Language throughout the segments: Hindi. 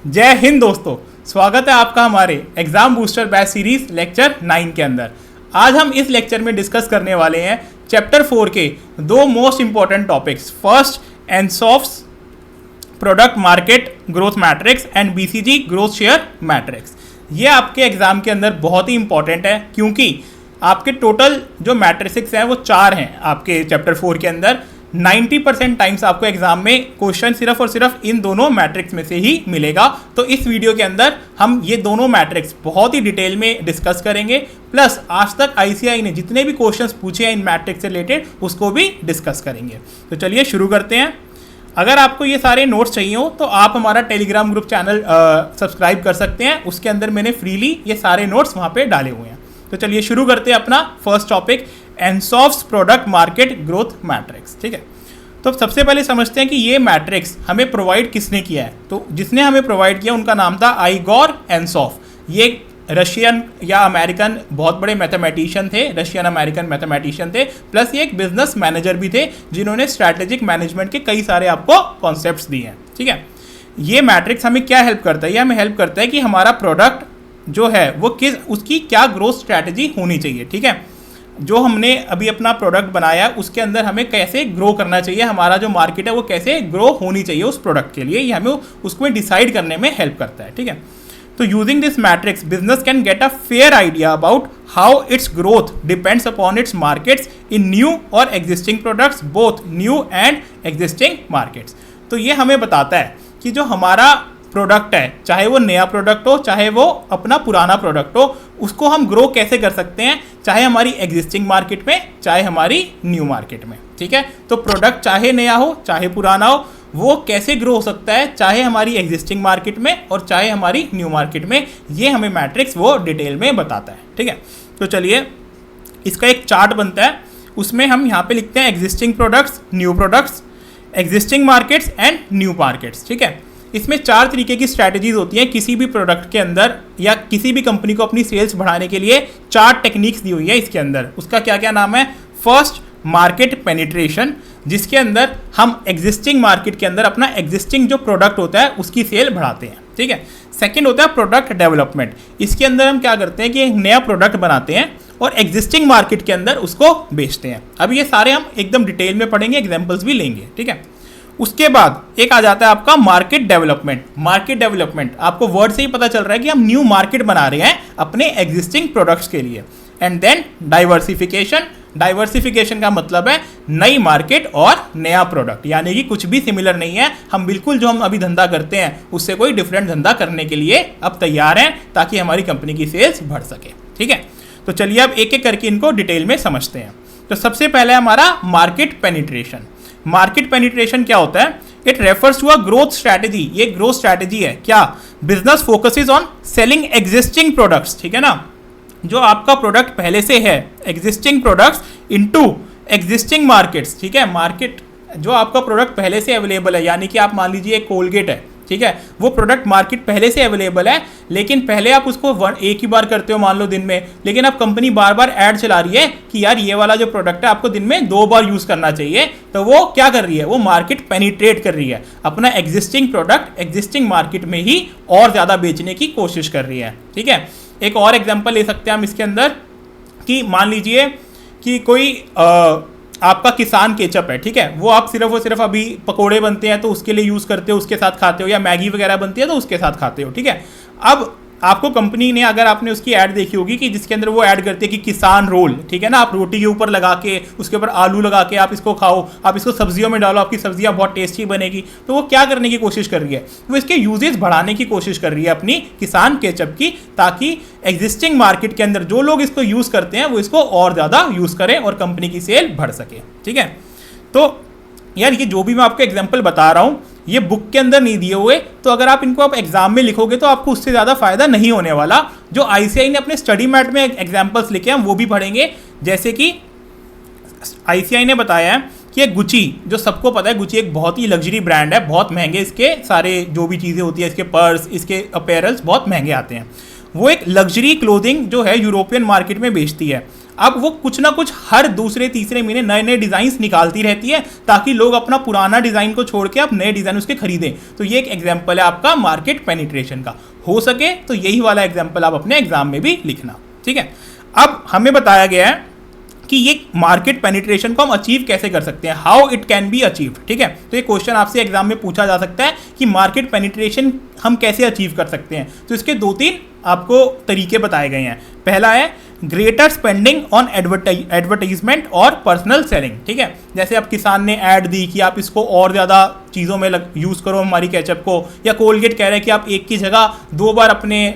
जय हिंद दोस्तों, स्वागत है आपका हमारे exam booster batch series lecture 9 के अंदर। आज हम इस लेक्चर में डिस्कस करने वाले हैं चैप्टर 4 के दो most important topics. First, Ansoff's product market growth matrix and BCG growth share matrix. ये आपके एग्जाम के अंदर बहुत ही इंपॉर्टेंट है क्योंकि आपके टोटल जो मैट्रिक्स हैं वो 4 हैं आपके चैप्टर 4 के अंदर। 90% टाइम्स आपको एग्जाम में क्वेश्चन सिर्फ और सिर्फ इन दोनों मैट्रिक्स में से ही मिलेगा। तो इस वीडियो के अंदर हम ये दोनों मैट्रिक्स बहुत ही डिटेल में डिस्कस करेंगे, प्लस आज तक आईसीएआई ने जितने भी क्वेश्चंस पूछे हैं इन मैट्रिक्स से रिलेटेड उसको भी डिस्कस करेंगे। तो चलिए शुरू करते हैं। अगर आपको ये सारे नोट्स चाहिए हो तो आप हमारा टेलीग्राम ग्रुप चैनल सब्सक्राइब कर सकते हैं। उसके अंदर मैंने फ्रीली ये सारे नोट्स वहाँ पे डाले हुए हैं। तो चलिए शुरू करते हैं अपना first topic, Ansoff's product market growth matrix. ठीक है, तो सबसे पहले समझते हैं कि ये मैट्रिक्स हमें प्रोवाइड किसने किया है। तो जिसने हमें प्रोवाइड किया उनका नाम था आइगोर एनसॉफ। ये रशियन या अमेरिकन बहुत बड़े मैथमेटिशियन थे, रशियन अमेरिकन मैथमेटिशियन थे, प्लस ये एक बिजनेस मैनेजर भी थे जिन्होंने स्ट्रैटेजिक मैनेजमेंट के कई सारे आपको कॉन्सेप्ट्स दिए हैं। ठीक है, ये मैट्रिक्स हमें क्या हेल्प करता है? ये हमें हेल्प करता है कि हमारा प्रोडक्ट जो है वो उसकी क्या ग्रोथ स्ट्रैटेजी होनी चाहिए। ठीक है, जो हमने अभी अपना प्रोडक्ट बनाया उसके अंदर हमें कैसे ग्रो करना चाहिए, हमारा जो मार्केट है वो कैसे ग्रो होनी चाहिए उस प्रोडक्ट के लिए, ये हमें उसको डिसाइड करने में हेल्प करता है। ठीक है, तो using this matrix business can get a fair idea about how its growth depends upon its markets in new और existing products, both new and existing markets. तो ये हमें बताता है कि जो हमारा प्रोडक्ट है, चाहे वो नया प्रोडक्ट हो चाहे वो अपना पुराना प्रोडक्ट हो, उसको हम ग्रो कैसे कर सकते हैं, चाहे हमारी एग्जिस्टिंग मार्केट में चाहे हमारी न्यू मार्केट में। ठीक है, तो प्रोडक्ट चाहे नया हो चाहे पुराना हो वो कैसे ग्रो हो सकता है, चाहे हमारी एग्जिस्टिंग मार्केट में और चाहे हमारी न्यू मार्केट में, ये हमें मैट्रिक्स वो डिटेल में बताता है। ठीक है, तो चलिए इसका एक चार्ट बनता है, उसमें हम यहाँ पे लिखते हैं existing products, new products, existing markets and new markets. ठीक है, इसमें 4 तरीके की स्ट्रैटेजीज होती हैं किसी भी प्रोडक्ट के अंदर या किसी भी कंपनी को अपनी सेल्स बढ़ाने के लिए 4 टेक्निक्स दी हुई है इसके अंदर। उसका क्या क्या नाम है? फर्स्ट, मार्केट पेनिट्रेशन, जिसके अंदर हम एग्जिस्टिंग मार्केट के अंदर अपना एग्जिस्टिंग जो प्रोडक्ट होता है उसकी सेल बढ़ाते हैं। ठीक है, सेकंड होता है प्रोडक्ट डेवलपमेंट। इसके अंदर हम क्या करते हैं कि एक नया प्रोडक्ट बनाते हैं और एग्जिस्टिंग मार्केट के अंदर उसको बेचते हैं। अब ये सारे हम एकदम डिटेल में पढ़ेंगे, एग्जाम्पल्स भी लेंगे। ठीक है, उसके बाद एक आ जाता है आपका मार्केट डेवलपमेंट। मार्केट डेवलपमेंट आपको वर्ड से ही पता चल रहा है कि हम न्यू मार्केट बना रहे हैं अपने एग्जिस्टिंग प्रोडक्ट्स के लिए। And then diversification. डाइवर्सिफिकेशन का मतलब है नई मार्केट और नया प्रोडक्ट, यानी कि कुछ भी सिमिलर नहीं है, हम बिल्कुल जो हम अभी धंधा करते हैं उससे कोई डिफरेंट धंधा करने के लिए अब तैयार हैं ताकि हमारी कंपनी की सेल्स बढ़ सके। ठीक है, तो चलिए अब एक एक करके इनको डिटेल में समझते हैं। तो सबसे पहले हमारा मार्केट पेनिट्रेशन। मार्केट पेनिट्रेशन क्या होता है? It refers to a growth strategy. ये ग्रोथ स्ट्रैटेजी है क्या? Business focuses on selling existing products. ठीक है ना, जो आपका प्रोडक्ट पहले से है, existing products into existing markets. ठीक है, मार्केट जो आपका प्रोडक्ट पहले से अवेलेबल है, यानी कि आप मान लीजिए कोलगेट है, ठीक है, वो प्रोडक्ट मार्केट पहले से अवेलेबल है, लेकिन पहले आप उसको एक ही बार करते हो मान लो दिन में, लेकिन अब कंपनी बार बार ऐड चला रही है कि यार ये वाला जो प्रोडक्ट है आपको दिन में 2 बार यूज करना चाहिए। तो वो क्या कर रही है? वो मार्केट पेनिट्रेट कर रही है, अपना एग्जिस्टिंग प्रोडक्ट एग्जिस्टिंग मार्केट में ही और ज़्यादा बेचने की कोशिश कर रही है। ठीक है, एक और एग्जाम्पल ले सकते हैं हम इसके अंदर कि मान लीजिए कि कोई आपका किसान केचप है, ठीक है, वो आप सिर्फ और सिर्फ अभी पकोड़े बनते हैं तो उसके लिए यूज़ करते हो, उसके साथ खाते हो, या मैगी वगैरह बनती है तो उसके साथ खाते हो। ठीक है, अब आपको कंपनी ने, अगर आपने उसकी ऐड देखी होगी कि जिसके अंदर वो ऐड करती है कि किसान रोल, ठीक है ना, आप रोटी के ऊपर लगा के उसके ऊपर आलू लगा के आप इसको खाओ, आप इसको सब्जियों में डालो, आपकी सब्जियां बहुत टेस्टी बनेगी। तो वो क्या करने की कोशिश कर रही है? वो इसके यूजेस बढ़ाने की कोशिश कर रही है अपनी किसान केचप की, ताकि एग्जिस्टिंग मार्केट के अंदर जो लोग इसको यूज़ करते हैं वो इसको और ज़्यादा यूज़ करें और कंपनी की सेल बढ़ सके। ठीक है, तो यार ये जो भी मैं आपको एग्जाम्पल बता रहा हूँ ये बुक के अंदर नहीं दिए हुए, तो अगर आप इनको आप एग्जाम में लिखोगे तो आपको उससे ज़्यादा फायदा नहीं होने वाला। जो आईसीआई ने अपने स्टडी मैट में एग्जाम्पल्स लिखे हैं वो भी पढ़ेंगे। जैसे कि आईसीआई ने बताया है कि गुची, जो सबको पता है गुची एक बहुत ही लग्जरी ब्रांड है, बहुत महंगे इसके सारे जो भी चीज़ें होती है, इसके पर्स, इसके अपैरल्स बहुत महंगे आते हैं। वो एक लग्जरी क्लोथिंग जो है यूरोपियन मार्केट में बेचती है। अब वो कुछ ना कुछ हर दूसरे तीसरे महीने नए नए डिज़ाइंस निकालती रहती है ताकि लोग अपना पुराना डिज़ाइन को छोड़ के अब नए डिज़ाइन उसके खरीदें। तो ये एक एग्जाम्पल है आपका मार्केट पेनिट्रेशन का। हो सके तो यही वाला एग्जाम्पल आप अपने एग्जाम में भी लिखना, ठीक है। अब हमें बताया गया है कि ये मार्केट पेनिट्रेशन को हम अचीव कैसे कर सकते हैं, how it can be achieved, ठीक है। तो ये क्वेश्चन आपसे एग्जाम में पूछा जा सकता है कि मार्केट पेनिट्रेशन हम कैसे अचीव कर सकते हैं। तो इसके 2-3 आपको तरीके बताए गए हैं। पहला है ग्रेटर स्पेंडिंग ऑन एडवर्टाइजमेंट और पर्सनल सेलिंग, ठीक है। जैसे अब किसान ने ऐड दी कि आप इसको और ज़्यादा चीज़ों में यूज़ करो हमारी केचप को, या कोलगेट कह रहे हैं कि आप एक की जगह 2 बार अपने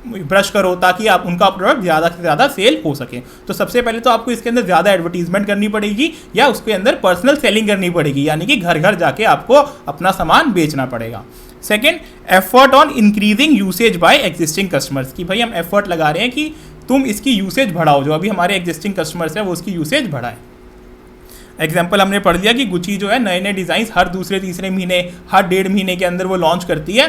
ब्रश करो ताकि आप उनका प्रोडक्ट ज़्यादा से ज़्यादा सेल हो सके। तो सबसे पहले तो आपको इसके अंदर ज़्यादा एडवर्टीजमेंट करनी पड़ेगी या उसके अंदर पर्सनल सेलिंग करनी पड़ेगी, यानी कि घर घर जाके आपको अपना सामान बेचना पड़ेगा। Second, effort on increasing usage by existing customers, कि भाई हम एफर्ट लगा रहे हैं कि तुम इसकी यूसेज बढ़ाओ, जो अभी हमारे एग्जिस्टिंग कस्टमर्स हैं वो उसकी यूसेज बढ़ाएं। एग्जाम्पल हमने पढ़ लिया कि गुची जो है नए नए डिज़ाइन हर दूसरे तीसरे महीने, हर 1.5 महीने के अंदर वो लॉन्च करती है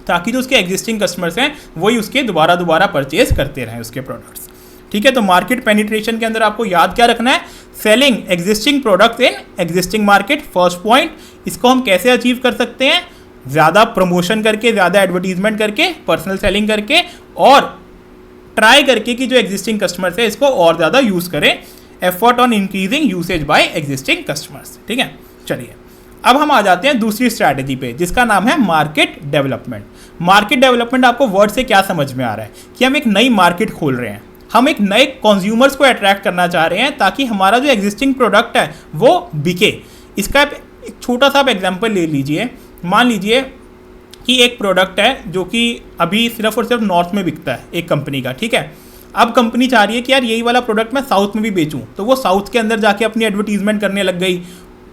ताकि जो उसके एग्जिस्टिंग कस्टमर्स हैं वही उसके दोबारा परचेज करते रहें उसके प्रोडक्ट्स, ठीक है। तो मार्केट पेनिट्रेशन के अंदर आपको याद क्या रखना है, selling existing products in existing market, first point. इसको हम कैसे अचीव कर सकते हैं, ज़्यादा प्रमोशन करके, ज़्यादा एडवर्टीजमेंट करके, पर्सनल सेलिंग करके, और ट्राई करके कि जो एग्जिस्टिंग कस्टमर्स है इसको और ज़्यादा यूज़ करें। Effort on increasing usage by existing customers, ठीक है। चलिए अब हम आ जाते हैं दूसरी स्ट्रैटेजी पे जिसका नाम है मार्केट डेवलपमेंट। मार्केट डेवलपमेंट आपको वर्ड से क्या समझ में आ रहा है कि हम एक नई मार्केट खोल रहे हैं, हम एक नए कंज्यूमर्स को अट्रैक्ट करना चाह रहे हैं ताकि हमारा जो एग्जिस्टिंग प्रोडक्ट है वो बिके। इसका एक छोटा सा आप एग्जाम्पल ले लीजिए। मान लीजिए कि एक प्रोडक्ट है जो कि अभी सिर्फ और सिर्फ नॉर्थ में बिकता है एक कंपनी का, ठीक है। अब कंपनी चाह रही है कि यार यही वाला प्रोडक्ट मैं साउथ में भी बेचूं, तो वो साउथ के अंदर जाके अपनी एडवर्टीजमेंट करने लग गई।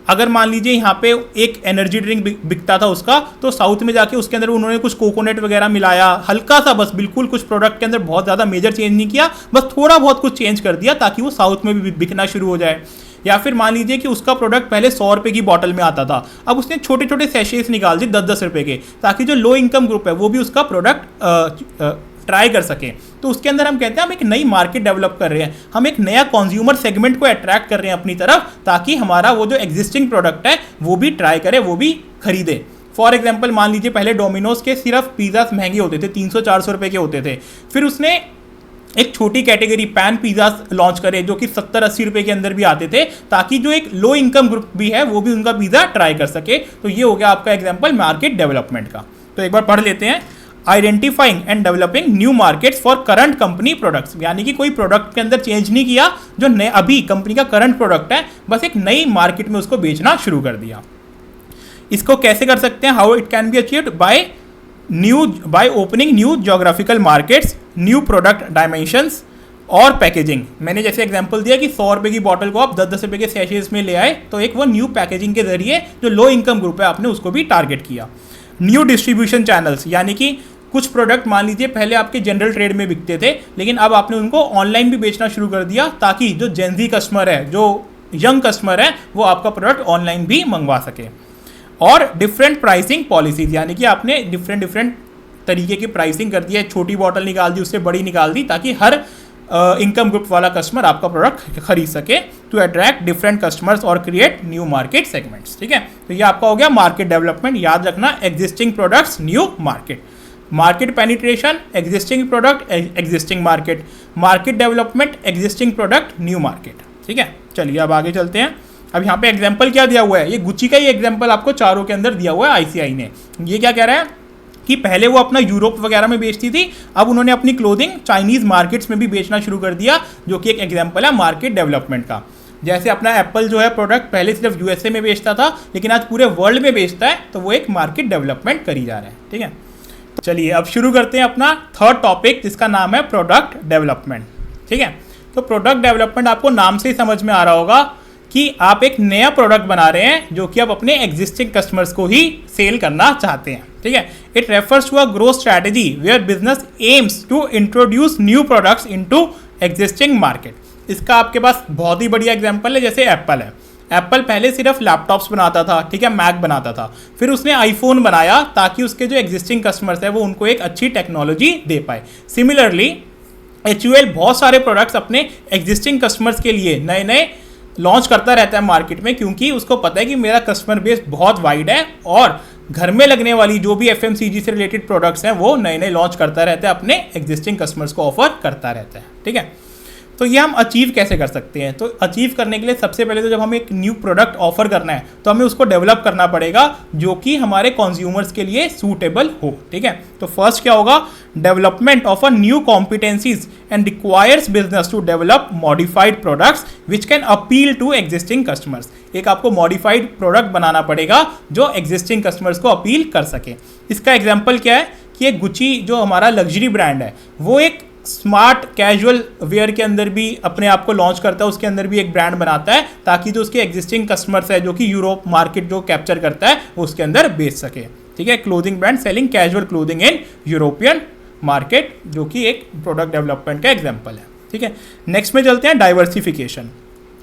अगर मान लीजिए यहाँ पे एक एनर्जी ड्रिंक बिकता था उसका, तो साउथ में जाके उसके अंदर उन्होंने कुछ कोकोनट वगैरह मिलाया, हल्का सा, बस बिल्कुल कुछ प्रोडक्ट के अंदर बहुत ज़्यादा मेजर चेंज नहीं किया, बस थोड़ा बहुत कुछ चेंज कर दिया ताकि वो साउथ में भी बिकना शुरू हो जाए। या फिर मान लीजिए कि उसका प्रोडक्ट पहले 100 रुपये की बॉटल में आता था, अब उसने छोटे छोटे सैशेस निकाल दिए 10-10 रुपये के, ताकि जो लो इनकम ग्रुप है वो भी उसका प्रोडक्ट ट्राई कर सके। तो उसके अंदर हम कहते हैं हम एक नई मार्केट डेवलप कर रहे हैं, हम एक नया कंज्यूमर सेगमेंट को अट्रैक्ट कर रहे हैं अपनी तरफ, ताकि हमारा वो जो एग्जिस्टिंग प्रोडक्ट है वो भी ट्राई करे, वो भी खरीदे। फॉर एग्जाम्पल मान लीजिए पहले डोमिनोज के सिर्फ पिज़्ज़ा महंगे होते थे, 300-400 रुपये के होते थे, फिर उसने एक छोटी कैटेगरी पैन पिज़्ज़ा लॉन्च करे जो कि 70-80 रुपये के अंदर भी आते थे, ताकि जो एक लो इनकम ग्रुप भी है वो भी उनका पिज़्ज़ा ट्राई कर सके। तो ये हो गया आपका एग्जाम्पल मार्केट डेवलपमेंट का। तो एक बार पढ़ लेते हैं। Identifying and developing new markets for current company products, यानी कि कोई प्रोडक्ट के अंदर चेंज नहीं किया, जो नए अभी कंपनी का करंट प्रोडक्ट है बस एक नई मार्केट में उसको बेचना शुरू कर दिया। इसको कैसे कर सकते हैं, how it can be achieved, by opening new geographical markets, new product dimensions और पैकेजिंग। मैंने जैसे एग्जांपल दिया कि 100 रुपये की बॉटल को आप 10-10 रुपये के सैशेज में ले आए, तो एक वो न्यू पैकेजिंग के जरिए जो लो इनकम ग्रुप है आपने उसको भी टारगेट किया। न्यू डिस्ट्रीब्यूशन चैनल्स, यानी कि कुछ प्रोडक्ट मान लीजिए पहले आपके जनरल ट्रेड में बिकते थे, लेकिन अब आपने उनको ऑनलाइन भी बेचना शुरू कर दिया, ताकि जो जेनजी कस्टमर है, जो यंग कस्टमर है, वो आपका प्रोडक्ट ऑनलाइन भी मंगवा सके। और डिफरेंट प्राइसिंग पॉलिसीज, यानी कि आपने डिफरेंट तरीके की प्राइसिंग कर दी है, छोटी बॉटल निकाल दी, उससे बड़ी निकाल दी, ताकि हर इनकम ग्रुप वाला कस्टमर आपका प्रोडक्ट खरीद सके, टू अट्रैक्ट डिफरेंट कस्टमर्स और क्रिएट न्यू मार्केट सेगमेंट्स, ठीक है। तो ये आपका हो गया मार्केट डेवलपमेंट। याद रखना, existing products, new market, market penetration, existing product, existing market, market development, existing product, new market, ठीक है। चलिए अब आगे चलते हैं। अब यहाँ पे एग्जाम्पल क्या दिया हुआ है, ये गुची का ही एग्जाम्पल आपको चारों के अंदर दिया हुआ है आईसीआई ने। ये क्या कह रहा है कि पहले वो अपना यूरोप वगैरह में बेचती थी, अब उन्होंने अपनी क्लोथिंग चाइनीज़ मार्केट्स में भी बेचना शुरू कर दिया, जो कि एक एग्जाम्पल है मार्केट डेवलपमेंट का। जैसे अपना एप्पल जो है प्रोडक्ट पहले सिर्फ यूएसए में बेचता था, लेकिन आज पूरे वर्ल्ड में बेचता है, तो वो एक मार्केट डेवलपमेंट करी जा रहा है, ठीक है। तो चलिए अब शुरू करते हैं अपना थर्ड टॉपिक, जिसका नाम है प्रोडक्ट डेवलपमेंट, ठीक है। तो प्रोडक्ट डेवलपमेंट आपको नाम से ही समझ में आ रहा होगा कि आप एक नया प्रोडक्ट बना रहे हैं जो कि आप अपने एग्जिस्टिंग कस्टमर्स को ही सेल करना चाहते हैं, ठीक है। It refers to a growth strategy where business aims to introduce new products into existing market. इसका आपके पास बहुत ही बढ़िया एग्जांपल है, जैसे एप्पल है। एप्पल पहले सिर्फ लैपटॉप्स बनाता था, ठीक है, मैक बनाता था, फिर उसने आईफोन बनाया ताकि उसके जो एग्जिस्टिंग कस्टमर्स है वो उनको एक अच्छी टेक्नोलॉजी दे पाए। सिमिलरली HUL बहुत सारे प्रोडक्ट्स अपने एग्जिस्टिंग कस्टमर्स के लिए नए नए लॉन्च करता रहता है मार्केट में, क्योंकि उसको पता है कि मेरा कस्टमर बेस बहुत वाइड है और घर में लगने वाली जो भी FMCG से रिलेटेड प्रोडक्ट्स हैं वो नए नए लॉन्च करता रहता है, अपने एग्जिस्टिंग कस्टमर्स को ऑफर करता रहता है। ठीक है, तो ये हम अचीव कैसे कर सकते हैं? तो अचीव करने के लिए सबसे पहले तो जब हमें एक न्यू प्रोडक्ट ऑफर करना है तो हमें उसको डेवलप करना पड़ेगा जो कि हमारे कंज्यूमर्स के लिए सूटेबल हो। ठीक है, तो फर्स्ट क्या होगा? Development of a new competencies and requires business to develop modified products which can appeal to existing customers. एक आपको मॉडिफाइड प्रोडक्ट बनाना पड़ेगा जो एग्जिस्टिंग कस्टमर्स को अपील कर सके। इसका एग्जाम्पल क्या है कि एक गुची जो हमारा लग्जरी ब्रांड है वो एक स्मार्ट कैजुअल वेयर के अंदर भी अपने आप को लॉन्च करता है, उसके अंदर भी एक ब्रांड बनाता है ताकि जो उसके एग्जिस्टिंग कस्टमर्स है जो कि यूरोप मार्केट जो कैप्चर करता है वो उसके अंदर बेच सके। ठीक है, clothing brand selling casual clothing in European market, जो कि एक प्रोडक्ट डेवलपमेंट का एग्जाम्पल है। ठीक है, नेक्स्ट में चलते हैं डाइवर्सिफिकेशन।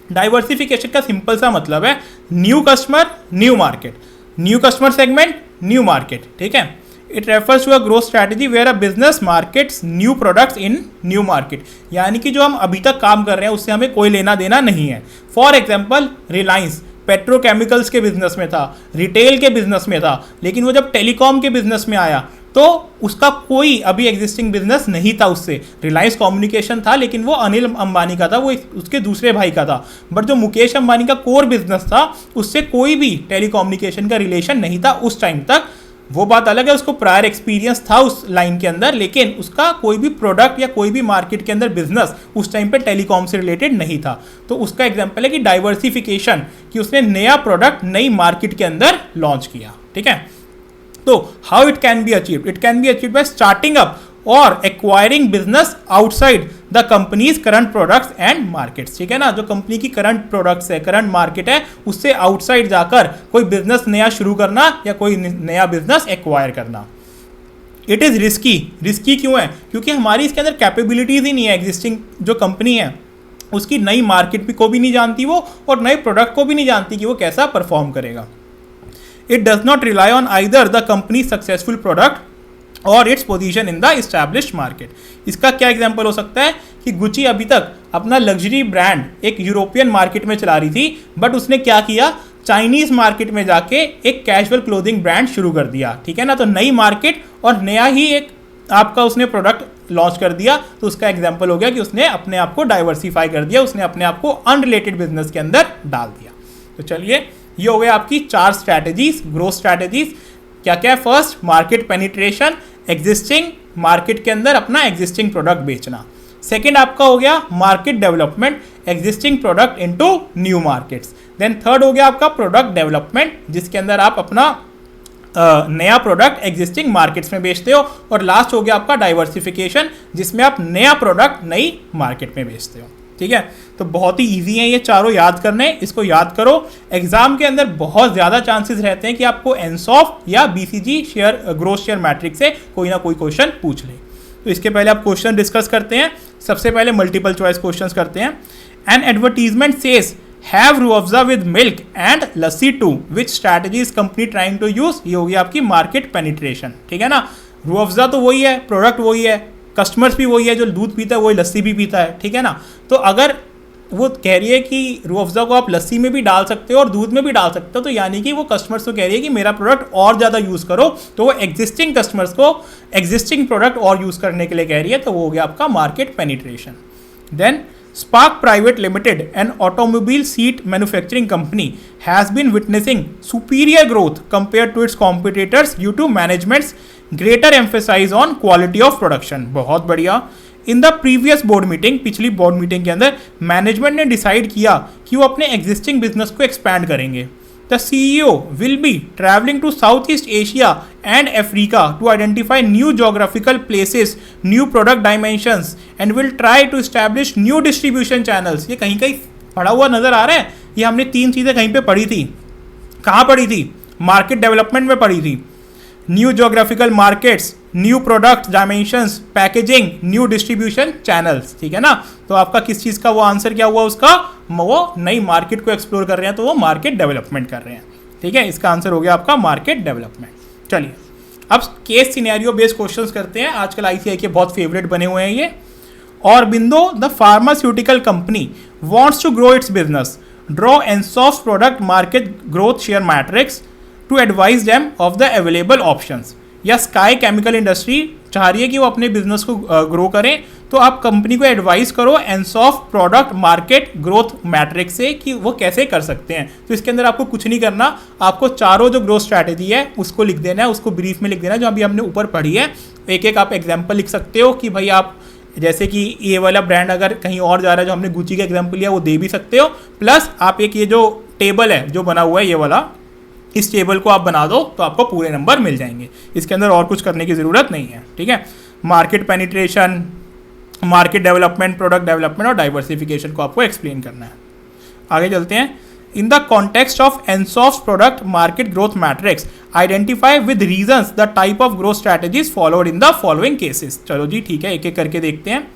डाइवर्सिफिकेशन का सिंपल सा मतलब है new customer new market, new customer segment new market. ठीक है, it refers to a growth strategy where a business markets new products in new market, यानी कि जो हम अभी तक काम कर रहे हैं उससे हमें कोई लेना देना नहीं है। फॉर एग्जाम्पल रिलायंस पेट्रोकेमिकल्स के बिजनेस में था, रिटेल के बिजनेस में था, लेकिन वो जब टेलीकॉम के बिजनेस में आया तो उसका कोई अभी एग्जिस्टिंग बिजनेस नहीं था उससे। रिलायंस कम्युनिकेशन था लेकिन वो अनिल अंबानी का था, वो उसके दूसरे भाई का था, बट जो मुकेश अंबानी का कोर बिजनेस था उससे कोई भी टेलीकम्युनिकेशन का रिलेशन नहीं था उस टाइम तक। वो बात अलग है, उसको प्रायर एक्सपीरियंस था उस लाइन के अंदर, लेकिन उसका कोई भी प्रोडक्ट या कोई भी मार्केट के अंदर बिजनेस उस टाइम पे टेलीकॉम से रिलेटेड नहीं था। तो उसका एग्जांपल है कि डाइवर्सिफिकेशन, कि उसने नया प्रोडक्ट नई मार्केट के अंदर लॉन्च किया। ठीक है, तो how it can be achieved? It can be achieved by starting up और acquiring business outside the company's current products and markets. ठीक है ना, जो कंपनी की करंट प्रोडक्ट्स है, करंट मार्केट है, उससे आउटसाइड जाकर कोई बिजनेस नया शुरू करना या कोई नया बिजनेस एक्वायर करना। It is risky. रिस्की क्यों है? क्योंकि हमारी इसके अंदर कैपेबिलिटीज ही नहीं है। एग्जिस्टिंग जो कंपनी है उसकी नई मार्केट को भी नहीं जानती वो, और नए प्रोडक्ट को भी नहीं जानती कि वो कैसा परफॉर्म करेगा। It does not rely on either the company successful product और its position in the established market. इसका क्या एग्जांपल हो सकता है कि गुची अभी तक अपना लग्जरी ब्रांड एक यूरोपियन मार्केट में चला रही थी, बट उसने क्या किया, चाइनीज मार्केट में जाके एक कैजुअल क्लोथिंग ब्रांड शुरू कर दिया। ठीक है ना, तो नई मार्केट और नया ही एक आपका उसने प्रोडक्ट लॉन्च कर दिया। तो उसका एग्जाम्पल हो गया कि उसने अपने आप को डाइवर्सिफाई कर दिया, उसने अपने आप को अनरिलेटेड बिजनेस के अंदर डाल दिया। तो चलिए, ये हो गया आपकी 4 स्ट्रैटेजीज, ग्रोथ स्ट्रैटेजीज। क्या क्या है? First, market penetration, existing market के अंदर अपना एग्जिस्टिंग प्रोडक्ट बेचना। सेकंड आपका हो गया market development, existing product into new markets. Then third हो गया आपका प्रोडक्ट डेवलपमेंट, जिसके अंदर आप अपना नया प्रोडक्ट एग्जिस्टिंग मार्केट्स में बेचते हो। और लास्ट हो गया आपका डाइवर्सिफिकेशन, जिसमें आप नया प्रोडक्ट नई मार्केट में बेचते हो। ठीक है, तो बहुत ही इजी है ये चारों याद करने, इसको याद करो। एग्जाम के अंदर बहुत ज़्यादा चांसेस रहते हैं कि आपको एनसॉफ या BCG share growth share matrix से कोई ना कोई क्वेश्चन पूछ ले। तो इसके पहले आप क्वेश्चन डिस्कस करते हैं। सबसे पहले मल्टीपल चॉइस क्वेश्चंस करते हैं। N advertisement says have Rooh Afza with milk and lassi too, which strategy is company trying to use? ये होगी आपकी मार्केट पेनिट्रेशन। ठीक है ना, रूह अफ़ज़ा तो वही है, प्रोडक्ट वही है, कस्टमर्स भी वही है, जो दूध पीता है वही लस्सी भी पीता है। ठीक है ना, तो अगर वो कह रही है कि रूह अफ़ज़ा को आप लस्सी में भी डाल सकते हो और दूध में भी डाल सकते हो, तो यानी कि वो कस्टमर्स को कह रही है कि मेरा प्रोडक्ट और ज़्यादा यूज़ करो। तो वो एग्जिस्टिंग कस्टमर्स को एग्जिस्टिंग प्रोडक्ट और यूज़ करने के लिए कह रही है। तो वो हो गया आपका market penetration. Then Spark Private Limited, an automobile seat manufacturing company, has been witnessing superior growth compared to its competitors due to management's greater emphasis on quality of production. बहुत बढ़िया। In the previous board meeting, पिछली बोर्ड मीटिंग के अंदर मैनेजमेंट ने डिसाइड किया कि वो अपने एग्जिस्टिंग बिजनेस को एक्सपैंड करेंगे। The CEO will be traveling to Southeast Asia and Africa to identify new geographical places, new product dimensions, and will try to establish new distribution channels. ये कहीं कहीं पढ़ा हुआ नजर आ रहा है। ये हमने 3 चीज़ें कहीं पे पढ़ी थी। कहाँ पढ़ी थी? मार्केट डेवलपमेंट में पढ़ी थी। New geographical markets, new product dimensions, packaging, new distribution channels. ठीक है ना, तो आपका किस चीज़ का वो आंसर क्या हुआ उसका? वो नई मार्केट को एक्सप्लोर कर रहे हैं, तो वो मार्केट डेवलपमेंट कर रहे हैं। ठीक है, इसका आंसर हो गया आपका मार्केट डेवलपमेंट। चलिए, अब केस सिनेरियो बेस्ड क्वेश्चंस करते हैं। आजकल ICI के बहुत फेवरेट बने हुए हैं ये। Aurobindo, the pharmaceutical company, wants to grow its business. Draw Ensoft's product market growth share matrix to advise them of the available options. या स्काई केमिकल इंडस्ट्री चाह रही है कि वो अपने बिजनेस को ग्रो करें, तो आप कंपनी को एडवाइस करो एनसॉफ्ट प्रोडक्ट मार्केट ग्रोथ मैट्रिक्स से कि वो कैसे कर सकते हैं। तो इसके अंदर आपको कुछ नहीं करना, आपको चारों जो ग्रोथ स्ट्रैटेजी है उसको लिख देना है, उसको ब्रीफ में लिख देना है जो अभी हमने ऊपर पढ़ी है। एक एक आप एग्जाम्पल लिख सकते हो कि भाई आप जैसे कि ये वाला ब्रांड अगर कहीं और जा रहा है, जो हमने गुची का एग्जाम्पल लिया वो दे भी सकते हो, प्लस आप एक ये जो टेबल है जो बना हुआ है ये वाला, इस टेबल को आप बना दो तो आपको पूरे नंबर मिल जाएंगे। इसके अंदर और कुछ करने की ज़रूरत नहीं है, ठीक है। Market penetration, market development, product development और डाइवर्सिफिकेशन को आपको एक्सप्लेन करना है। आगे चलते हैं। In the context of Ansoff product market growth matrix identify with reasons the type of growth strategies followed in the following cases. चलो जी ठीक है, एक एक करके देखते हैं।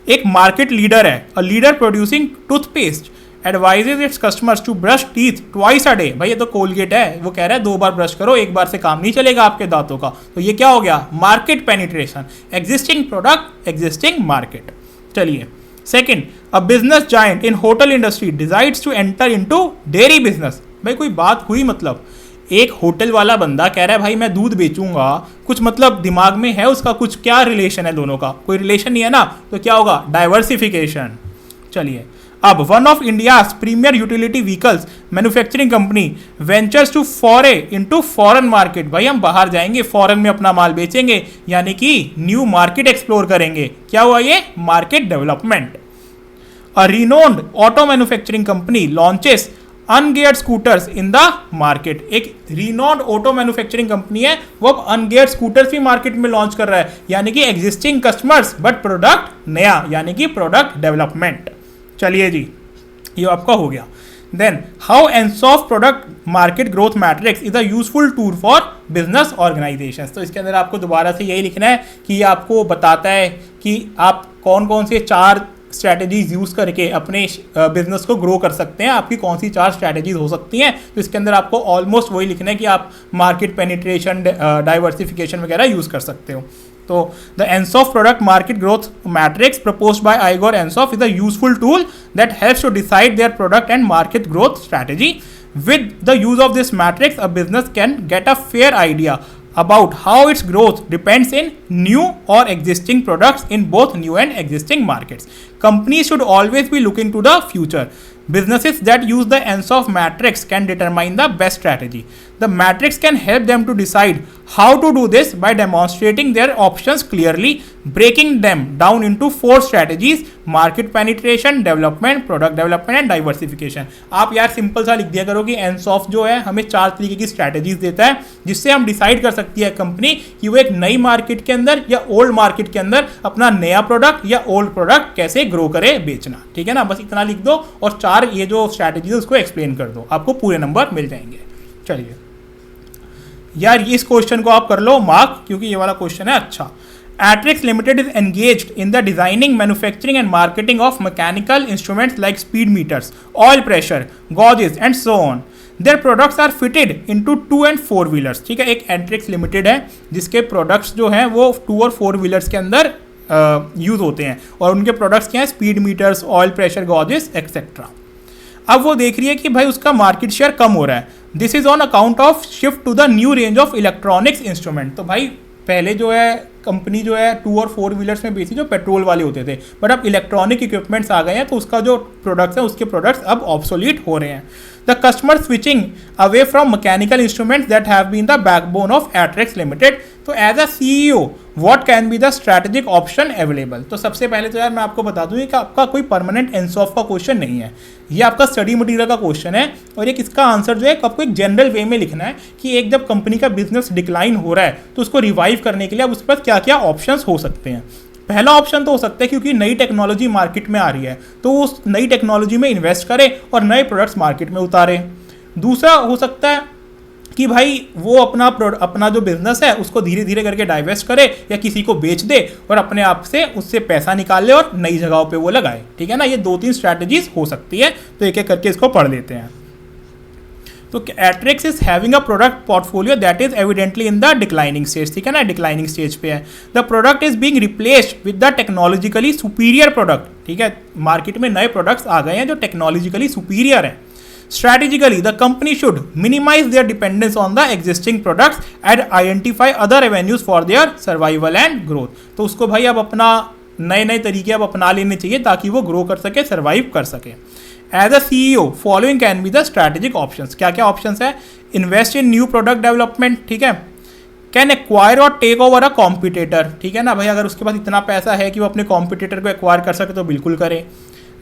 एक मार्केट लीडर है, a leader producing toothpaste advises its customers to brush teeth twice a day. भाई ये तो कोलगेट है, वो कह रहा है 2 बार ब्रश करो, एक बार से काम नहीं चलेगा आपके दांतों का। तो ये क्या हो गया? Market penetration, existing product, existing market. चलिए second, a business giant in hotel industry decides to enter into dairy business. भाई कोई बात हुई, मतलब एक होटल वाला बंदा कह रहा है भाई मैं दूध बेचूंगा, कुछ मतलब दिमाग में है उसका, कुछ क्या रिलेशन है दोनों का? कोई रिलेशन नहीं है ना, तो क्या होगा? डाइवर्सिफिकेशन। चलिए अब one of India's premier utility vehicles manufacturing company ventures to for into foreign market. भाई हम बाहर जाएंगे, फॉरेन में अपना माल बेचेंगे, यानी कि न्यू मार्केट एक्सप्लोर करेंगे। क्या हुआ ये? Market development. A renowned auto manufacturing company launches ungeared scooters in the market. एक रिनोन्ड ऑटो मैन्युफैक्चरिंग कंपनी है, वो अब अनगियर्ड स्कूटर्स भी मार्केट में लॉन्च कर रहा है, यानी कि एग्जिस्टिंग कस्टमर्स बट प्रोडक्ट नया, यानी कि प्रोडक्ट डेवलपमेंट। चलिए जी ये आपका हो गया। Then how Ansoff product market growth matrix is a useful tool for business organisation. तो इसके अंदर आपको दोबारा से यही लिखना है कि ये आपको बताता है कि आप कौन कौन से 4 स्ट्रैटेजीज यूज़ करके अपने बिजनेस को ग्रो कर सकते हैं, आपकी कौन सी 4 स्ट्रैटेजीज हो सकती हैं। तो इसके अंदर आपको ऑलमोस्ट वही लिखना है कि आप मार्केट पेनिट्रेशन, डाइवर्सिफिकेशन वगैरह यूज़ कर सकते हो। तो the Ansoff product market growth matrix proposed by Igor Ansoff is a useful tool that helps to decide their product and market growth strategy. With the use of this matrix, a business can get a fair idea about how its growth depends in new or existing products in both new and existing markets. Companies should always be looking to the future. Businesses that use the Ansoff matrix can determine the best strategy. The matrix can help them to decide how to do this by demonstrating their options clearly, breaking them down into 4 strategies: market penetration, development, product development and diversification. आप यार सिंपल सा लिख दिया करो कि Ansoff जो है हमें 4 तरीके की स्ट्रैटेजीज देता है, जिससे हम डिसाइड कर सकती है कंपनी कि वो एक नई मार्केट के अंदर या ओल्ड मार्केट के अंदर अपना नया प्रोडक्ट या ओल्ड प्रोडक्ट कैसे ग्रो करे बेचना। ठीक है ना, बस इतना लिख दो और 4 ये जो स्ट्रैटेजी है उसको एक्सप्लेन कर दो, आपको पूरे नंबर मिल जाएंगे। चलिए यार इस क्वेश्चन को आप कर लो मार्क, क्योंकि ये वाला क्वेश्चन है अच्छा। Atrix Limited is engaged in the designing, manufacturing and marketing of mechanical instruments like speed meters, oil pressure, gauges and so on. Their products are fitted into 2 and 4 wheelers. ठीक है, एक Atrix Limited है जिसके प्रोडक्ट्स जो हैं वो 2 और 4 व्हीलर्स के अंदर यूज़ होते हैं, और उनके प्रोडक्ट्स क्या हैं? Speed meters, oil pressure gauges etcetera. अब वो देख रही है कि भाई उसका मार्केट शेयर कम हो रहा है। This is on account of shift to the new range of electronics instrument. तो भाई पहले जो है कंपनी जो है 2 और 4 व्हीलर्स में बेची जो पेट्रोल वाले होते थे, बट अब इलेक्ट्रॉनिक इक्विपमेंट्स आ गए हैं, तो उसका जो प्रोडक्ट्स है उसके प्रोडक्ट्स अब ऑब्सोलीट हो रहे हैं। The customer switching away from mechanical instruments that have been the backbone of Etrix limited. तो as a CEO what can be the strategic option available. तो सबसे पहले तो यार मैं आपको बता दूं कि आपका कोई परमानेंट Ansoff का क्वेश्चन नहीं है, ये आपका स्टडी मटेरियल का क्वेश्चन है, और एक इसका आंसर जो है आपको एक जनरल वे में लिखना है कि एक जब कंपनी का बिजनेस डिक्लाइन हो रहा है तो उसको रिवाइव करने के लिए अब उसके पास क्या क्या ऑप्शंस हो सकते हैं। पहला ऑप्शन तो हो सकता है क्योंकि नई टेक्नोलॉजी मार्केट में आ रही है तो उस नई टेक्नोलॉजी में इन्वेस्ट करे और नए प्रोडक्ट्स मार्केट में उतारे। दूसरा हो सकता है कि भाई वो अपना जो बिजनेस है उसको धीरे धीरे करके डाइवेस्ट करे या किसी को बेच दे और अपने आप से उससे पैसा निकाल ले और नई जगहों पे वो लगाए। ठीक है ना, ये 2-3 स्ट्रैटेजीज हो सकती है, तो एक एक करके इसको पढ़ लेते हैं। तो Etrix is having a product portfolio that is evidently in the declining stage, ठीक है ना, डिक्लाइनिंग स्टेज पे है। The product is being replaced with the technologically superior product, ठीक है, मार्केट में नए प्रोडक्ट्स आ गए हैं जो टेक्नोलॉजिकली सुपीरियर हैं। Strategically, the company should minimize their dependence on the existing products and identify other avenues for their survival and growth. तो उसको भाई अब अपना नए नए तरीके अब अपना लेने चाहिए ताकि वो ग्रो कर सके, सर्वाइव कर सके। As a CEO, following can be the strategic options. क्या क्या ऑप्शंस है? Invest in new product development, ठीक है, कैन एक्वायर और टेक ओवर अ कॉम्पिटिटर, ठीक है ना भाई, अगर उसके पास इतना पैसा है कि वो अपने कॉम्पिटिटर को एक्वायर कर सके तो बिल्कुल करे।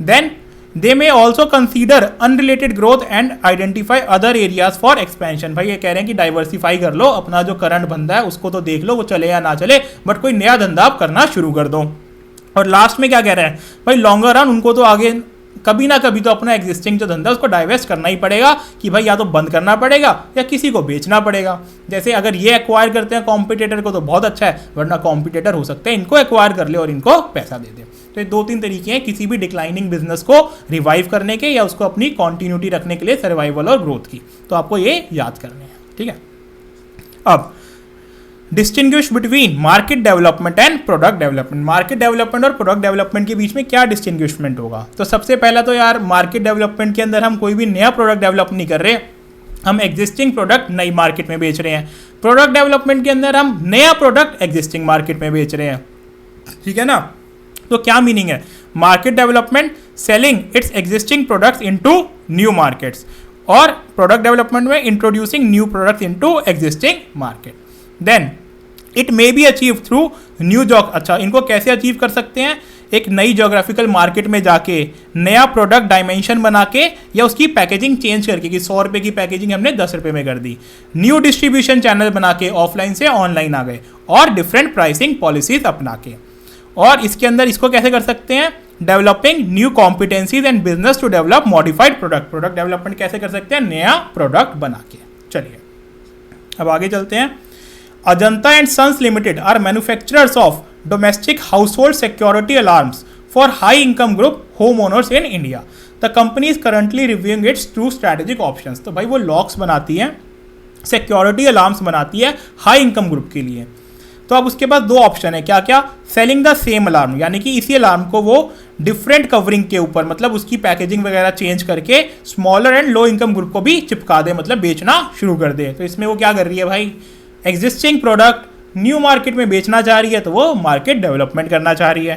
Then they may also consider unrelated growth and identify other areas for expansion. भाई ये कह रहे हैं कि डाइवर्सिफाई कर लो, अपना जो करंट धंधा है उसको तो देख लो वो चले या ना चले, बट कोई नया धंधा आप करना शुरू कर दो। और लास्ट में क्या कह रहे हैं भाई, लॉन्गर रन उनको तो आगे कभी ना कभी तो अपना एग्जिस्टिंग जो धंधा है उसको डाइवेस्ट करना ही पड़ेगा कि भाई या तो बंद करना पड़ेगा या किसी को बेचना पड़ेगा। जैसे अगर ये एक्वायर करते हैं कॉम्पिटिटर को तो बहुत अच्छा है, वरना कॉम्पिटिटर हो सकते हैं इनको एक्वायर कर ले और इनको पैसा दे दे। तो ये 2-3 तरीके हैं किसी भी डिक्लाइनिंग बिजनेस को रिवाइव करने के या उसको अपनी कॉन्टिन्यूटी रखने के लिए, सर्वाइवल और ग्रोथ की। तो आपको ये याद करने हैं, ठीक है। अब distinguish between market development and product development. Market development और प्रोडक्ट डेवलपमेंट के बीच में क्या डिस्टिंग्विशमेंट होगा? तो सबसे पहला तो यार मार्केट डेवलपमेंट के अंदर हम कोई भी नया प्रोडक्ट डेवलप नहीं कर रहे, हम एग्जिस्टिंग प्रोडक्ट नई मार्केट में बेच रहे हैं। प्रोडक्ट डेवलपमेंट के अंदर हम नया प्रोडक्ट एग्जिस्टिंग मार्केट में बेच रहे हैं, ठीक है ना। तो क्या मीनिंग है? Market development selling its existing products into new markets, और प्रोडक्ट डेवलपमेंट में introducing new products into existing market. Then it may be achieve through new अच्छा, इनको कैसे अचीव कर सकते हैं? एक नई जोग्राफिकल मार्केट में जाके नया प्रोडक्ट डायमेंशन बना के या उसकी पैकेजिंग चेंज करके कि 100 रुपये की पैकेजिंग हमने 10 रुपये में कर दी, न्यू डिस्ट्रीब्यूशन चैनल बना के ऑफलाइन से ऑनलाइन आ गए, और डिफरेंट प्राइसिंग पॉलिसीज अपना के। और इसके अंदर इसको कैसे कर सकते हैं? Developing new competencies and business to develop modified product. Product development कैसे कर सकते हैं? नया प्रोडक्ट बना के। चलिए अब आगे चलते हैं। Ajanta and Sons Limited are manufacturers of domestic household security alarms for high-income group homeowners in India. The company is currently reviewing its two strategic options. तो भाई वो लॉक्स बनाती है, सिक्योरिटी अलार्म्स बनाती है हाई इनकम ग्रुप के लिए। तो अब उसके पास 2 ऑप्शन है, क्या क्या? सेलिंग द सेम अलार्म, यानी कि इसी अलार्म को वो डिफरेंट कवरिंग के ऊपर, मतलब उसकी पैकेजिंग वगैरह चेंज करके smaller and low income group को भी चिपका दे, मतलब बेचना शुरू कर दे। तो इसमें वो क्या कर रही है भाई? एग्जिस्टिंग प्रोडक्ट न्यू मार्केट में बेचना चाह रही है, तो वो मार्केट डेवलपमेंट करना चाह रही है।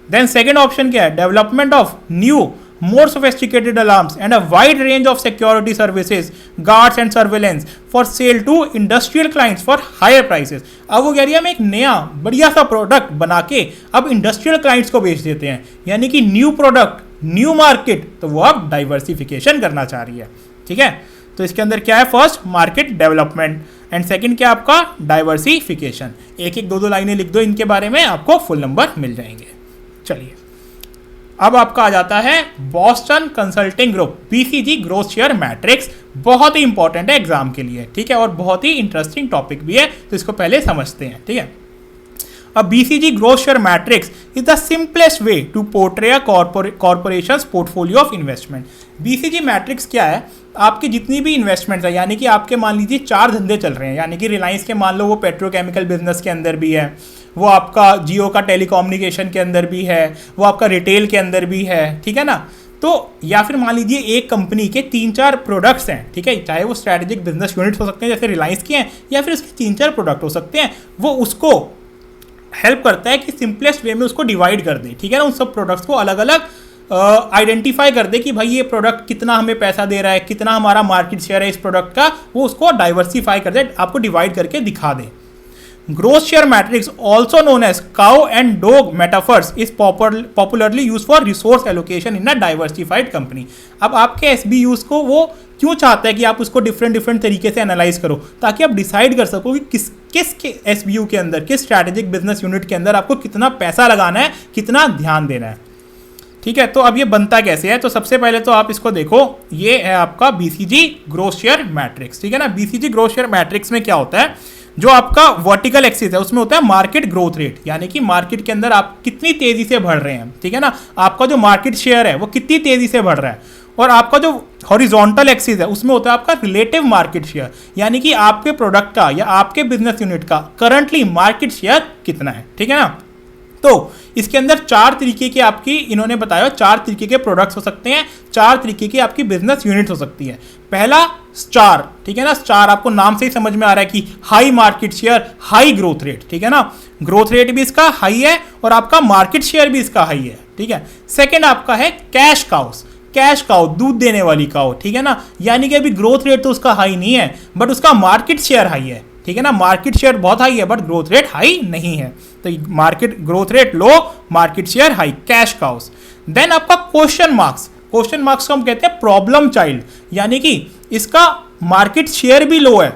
देन सेकंड ऑप्शन क्या है? Development of new more sophisticated alarms and a wide range of security services, guards and surveillance for sale to industrial clients for higher prices. अब वो कह रही है हम एक नया बढ़िया सा प्रोडक्ट बना के अब इंडस्ट्रियल क्लाइंट्स को बेच देते हैं, यानी कि न्यू प्रोडक्ट न्यू मार्केट, तो वो अब डाइवर्सिफिकेशन करना चाह रही है, ठीक है। तो इसके अंदर क्या है? First market development and second क्या आपका? डाइवर्सिफिकेशन। एक 2 लाइनें लिख दो इनके बारे में, आपको फुल नंबर मिल जाएंगे। चलिए अब आपका आ जाता है Boston consulting group, BCG growth share matrix. बहुत ही इंपॉर्टेंट है एग्जाम के लिए, ठीक है, और बहुत ही इंटरेस्टिंग टॉपिक भी है, तो इसको पहले समझते हैं, ठीक है। अब BCG growth share matrix is the simplest way to portray a corporation's portfolio of investment. BCG matrix क्या है? आपकी जितनी भी इन्वेस्टमेंट्स है, यानी कि आपके मान लीजिए 4 धंधे चल रहे हैं, यानी कि रिलायंस के मान लो वो पेट्रोकेमिकल बिजनेस के अंदर भी है, वो आपका जियो का टेलीकम्युनिकेशन के अंदर भी है, वो आपका रिटेल के अंदर भी है, ठीक है ना। तो या फिर मान लीजिए एक कंपनी के 3-4 प्रोडक्ट्स हैं, ठीक है, चाहे वो स्ट्रैटेजिक बिजनेस यूनिट्स हो सकते हैं जैसे रिलायंस के हैं, या फिर उसके 3-4 प्रोडक्ट हो सकते हैं, वो उसको हेल्प करता है कि सिंपलेस्ट वे में उसको डिवाइड कर दे, ठीक है ना, उन सब प्रोडक्ट्स को अलग अलग आइडेंटिफाई कर दे कि भाई ये प्रोडक्ट कितना हमें पैसा दे रहा है, कितना हमारा मार्केट शेयर है इस प्रोडक्ट का, वो उसको डाइवर्सिफाई कर दे, आपको डिवाइड करके दिखा दे। Growth share matrix also known as cow and dog metaphors is popularly use for resource allocation in a diversified company. अब आपके एसबीयूज को वो क्यों चाहता है कि आप उसको डिफरेंट तरीके से एनालाइज करो, ताकि आप डिसाइड कर सको कि किस एसबीयू के अंदर, किस स्ट्रैटेजिक बिजनेस यूनिट के अंदर आपको कितना पैसा लगाना है, कितना ध्यान देना है, ठीक है। तो अब ये बनता कैसे है? तो सबसे पहले तो आप इसको देखो, ये है आपका BCG ग्रोथ शेयर मैट्रिक्स, ठीक है ना। BCG ग्रोथ शेयर मैट्रिक्स में क्या होता है? जो आपका वर्टिकल एक्सिस है उसमें होता है मार्केट ग्रोथ रेट, यानी कि मार्केट के अंदर आप कितनी तेजी से बढ़ रहे हैं, ठीक है ना, आपका जो मार्केट शेयर है वो कितनी तेजी से बढ़ रहा है। और आपका जो हॉरिजॉन्टल एक्सिस है उसमें होता है आपका रिलेटिव मार्केट शेयर, यानी कि आपके प्रोडक्ट का या आपके बिजनेस यूनिट का करंटली मार्केट शेयर कितना है, ठीक है ना। तो इसके अंदर 4 तरीके के आपकी इन्होंने बताया 4 तरीके के प्रोडक्ट्स हो सकते हैं, 4 तरीके की आपकी बिजनेस यूनिट हो सकती है। पहला स्टार, ठीक है ना, स्टार आपको नाम से ही समझ में आ रहा है कि high market share, high growth rate, ठीक है ना, ग्रोथ रेट भी इसका हाई है और आपका मार्केट शेयर भी इसका हाई है, ठीक है। सेकेंड आपका है कैश काउस, कैश काउ, दूध देने वाली काउ, ठीक है ना, यानी कि अभी ग्रोथ रेट तो उसका हाई नहीं है बट उसका मार्केट शेयर हाई है, ठीक है ना, मार्केट शेयर बहुत हाई है बट ग्रोथ रेट हाई नहीं है। तो market growth rate low, market share high, cash cows. Then आपका क्वेश्चन मार्क्स, क्वेश्चन मार्क्स को हम कहते हैं प्रॉब्लम चाइल्ड, यानी कि इसका मार्केट शेयर भी लो है,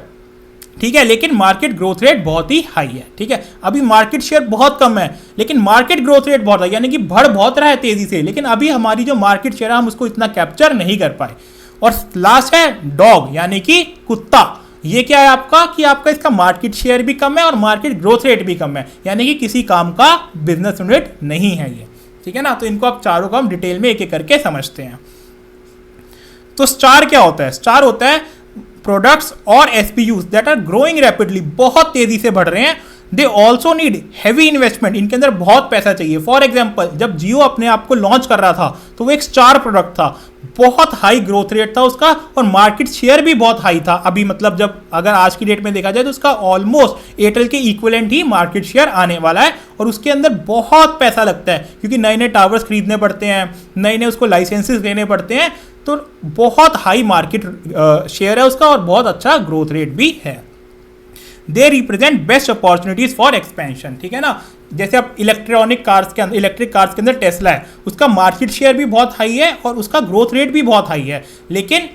ठीक है, लेकिन मार्केट ग्रोथ रेट बहुत ही हाई है, ठीक है। अभी मार्केट शेयर बहुत कम है लेकिन मार्केट ग्रोथ रेट बहुत है, यानी कि बढ़ बहुत रहा है तेजी से, लेकिन अभी हमारी जो मार्केट शेयर है हम उसको इतना कैप्चर नहीं कर पाए। और लास्ट है डॉग, यानी कि कुत्ता। ये क्या है आपका कि आपका इसका मार्केट शेयर भी कम है और मार्केट ग्रोथ रेट भी कम है, यानी कि किसी काम का बिजनेस यूनिट नहीं है ये, ठीक है ना। तो इनको आप चारों को हम डिटेल में एक एक करके समझते हैं। तो स्टार क्या होता है? स्टार होता है प्रोडक्ट्स और एसपीयूज दैट आर ग्रोइंग रैपिडली, बहुत तेजी से बढ़ रहे हैं। They also need heavy investment, इनके अंदर बहुत पैसा चाहिए। फॉर एग्जाम्पल जब जियो अपने आप को लॉन्च कर रहा था तो वो एक स्टार प्रोडक्ट था, बहुत हाई ग्रोथ रेट था उसका और मार्केट शेयर भी बहुत हाई था। अभी मतलब जब अगर आज की डेट में देखा जाए तो उसका ऑलमोस्ट एयरटेल के इक्विवेलेंट ही मार्केट शेयर आने वाला है और उसके अंदर बहुत पैसा लगता है क्योंकि नए नए टावर्स खरीदने पड़ते हैं, नए नए उसको लाइसेंसेस लेने पड़ते हैं, तो बहुत हाई मार्केट शेयर है उसका और बहुत अच्छा ग्रोथ रेट भी है। They represent best opportunities for expansion, ठीक है ना। जैसे अब इलेक्ट्रिक कार्स के अंदर टेस्ला है, उसका मार्केट शेयर भी बहुत हाई है और उसका ग्रोथ रेट भी बहुत हाई है, लेकिन